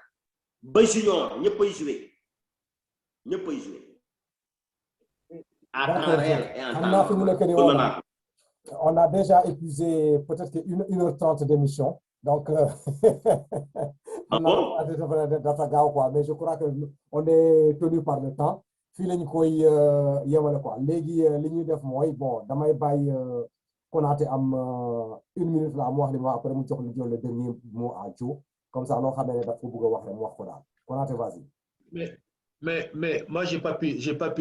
ba junior ñëppay jouer. À temps réel et en temps normal. On a déjà épuisé peut-être que 1h30 d'émission. Donc, mais je crois qu'on est tenu par le temps. Fii lañ koy yemale quoi. Léegi li ñuy def mooy bon damay bàyyi Konaté am 1 minute la mu wax li ma après mu jox le dernier mot à Joe. Comme ça loo xamee ne daf ko bëgg a wax rek mu wax ko daal. Konaté, vas-y. Mais moi, j'ai pas pu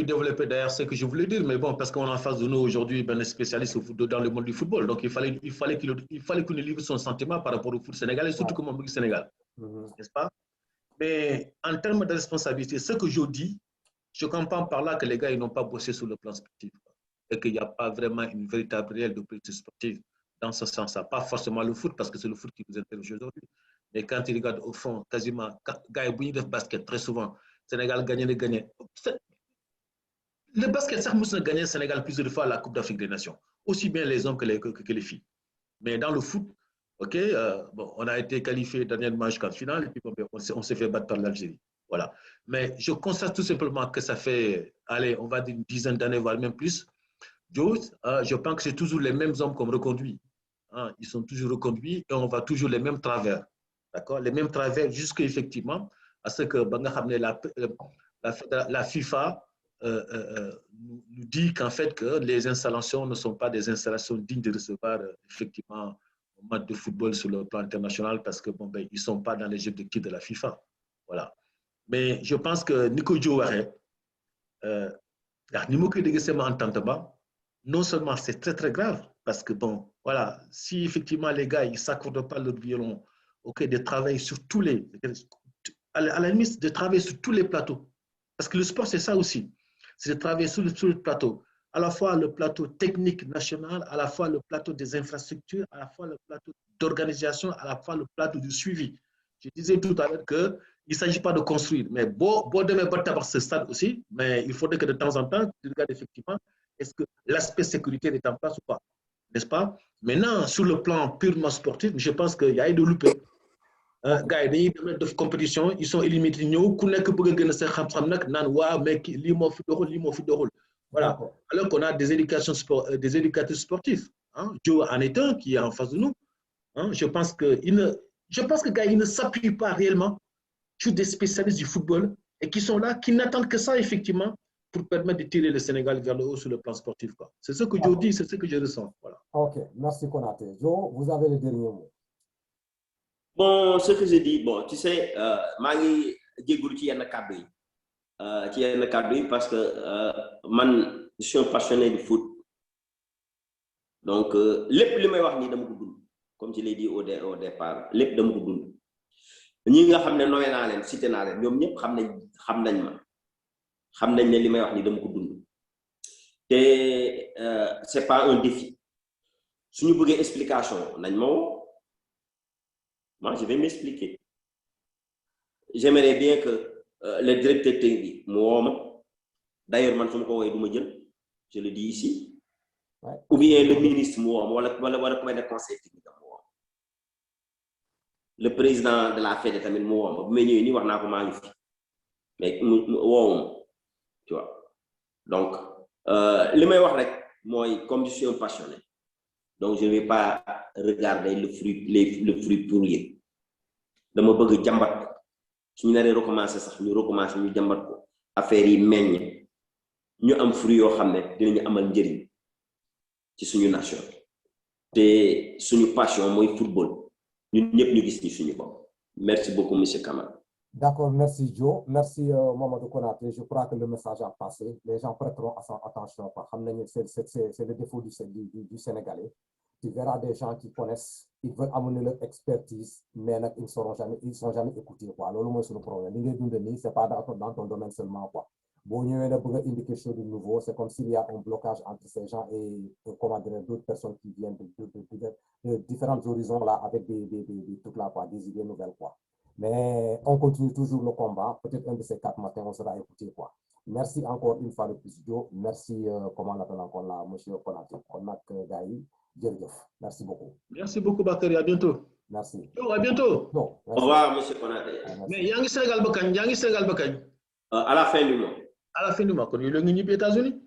développer d'ailleurs ce que je voulais dire, mais bon, parce qu'on est en face de nous aujourd'hui, ben, un spécialiste dans le monde du football. Donc, il fallait qu'il nous livre son sentiment par rapport au foot sénégalais, surtout comme on dit Sénégal, n'est-ce pas? Mais en termes de responsabilité, ce que je dis, je comprends par là que les gars, ils n'ont pas bossé sur le plan sportif et qu'il n'y a pas vraiment une véritable réelle de politique sportive dans ce sens-là. Pas forcément le foot, parce que c'est le foot qui nous intéresse aujourd'hui. Mais quand ils regardent au fond, quasiment, gars, ils de basket très souvent, Sénégal gagne. Le basket, ça nous a gagné le Sénégal plusieurs fois à la Coupe d'Afrique des Nations, aussi bien les hommes que les filles. Mais dans le foot, ok, bon, on a été qualifié dernièrement jusqu'en finale et puis bon, on s'est fait battre par l'Algérie. Voilà. Mais je constate tout simplement que ça fait, allez, on va dire une dizaine d'années, voire même plus. Je pense que c'est toujours les mêmes hommes qu'on reconduit. Hein, ils sont toujours reconduits et on va toujours les mêmes travers. D'accord? Les mêmes travers jusqu'à effectivement à ce que la FIFA nous dit qu'en fait que les installations ne sont pas des installations dignes de recevoir effectivement un match de football sur le plan international parce que bon, ben, ils ne sont pas dans les objectifs de la FIFA. Voilà. Mais je pense que Nico Djouaré, non seulement c'est très très grave parce que bon, voilà, si effectivement les gars ils ne s'accordent pas leur violon, ok, de travailler sur tous les, à la limite de travailler sur tous les plateaux, parce que le sport c'est ça aussi, c'est de travailler sur le plateau, à la fois le plateau technique national, à la fois le plateau des infrastructures, à la fois le plateau d'organisation, à la fois le plateau du suivi. Je disais tout à l'heure qu'il ne s'agit pas de construire, mais bon, demain, ce stade aussi, mais il faudrait que de temps en temps, tu regardes effectivement, est-ce que l'aspect sécurité est en place ou pas, n'est-ce pas? Maintenant, sur le plan purement sportif, je pense qu'il y a eu de loupé. Gars, ils de compétition, ils sont illimités. Voilà. Alors qu'on a des éducateurs sportifs. Hein? Joe en est un qui est en face de nous. Hein? Je pense que gars, ils ne s'appuient pas réellement sur des spécialistes du football et qui sont là, qui n'attendent que ça, effectivement, pour permettre de tirer le Sénégal vers le haut sur le plan sportif. C'est ce que Joe dit, c'est ce que je ressens. Voilà. Ok, merci Konaté. Joe, vous avez le dernier mot. Bon, ce que je dis, bon, tu sais, Magi djegul ci yenn kàddu yi parce que man je suis un passionné du foot. Donc lépp li may wax ni dama ko dund, comme je l'ai dit au départ, lépp dama ko dund. Ñi nga xam ne noyé naa leen cité naa leen ñoom ñëpp xam nañ ma. Xam nañ ne li may wax ni dama ko dund. Te c'est pas un défi. Suñu bëggee explication nañ ma woo. Moi, je vais m'expliquer. J'aimerais bien que le directeur technique, d'ailleurs, je le dis ici, ouais. Ou bien le ministre, le conseil technique, le président de la Fédé, mais tu vois. Donc, comme je suis un passionné, donc je ne vais pas regarder le fruit pourri. Dama bëgg jambat suñu naré recommencer sax ñu recommencer ñu jambat ko affaire yi meñ ñu am fruit yo xamné dinañu amal njëriñ ci suñu nation té suñu passion moy football ñun ñëpp ñu gis ni suñu bopp. Merci beaucoup monsieur Kamara. D'accord, merci Joe, merci Mamadou Konaté. Je crois que le message a passé. Les gens prêteront attention. C'est le défaut du Sénégalais. Tu verras des gens qui connaissent, ils veulent amener leur expertise, mais ils ne sont jamais écoutés. C'est le problème. Ce n'est pas dans ton domaine seulement. Bon, il y a quelque chose de nouveau. C'est comme s'il y a un blocage entre ces gens et d'autres personnes qui viennent de différents horizons là, avec des idées nouvelles. Mais on continue toujours le combat. Peut-être un de ces 4 matins, on sera écouté. Merci encore une fois de plus, Joe. Merci, comment on appelle encore là, monsieur Konaté. Merci beaucoup. Merci beaucoup, Bakary. À bientôt. Merci. Yo, à bientôt. Bon, au revoir, monsieur Konaté. Mais Yangi Sénégal Bakagne. À la fin du mois. À la fin du mois. Quand il est aux États-Unis.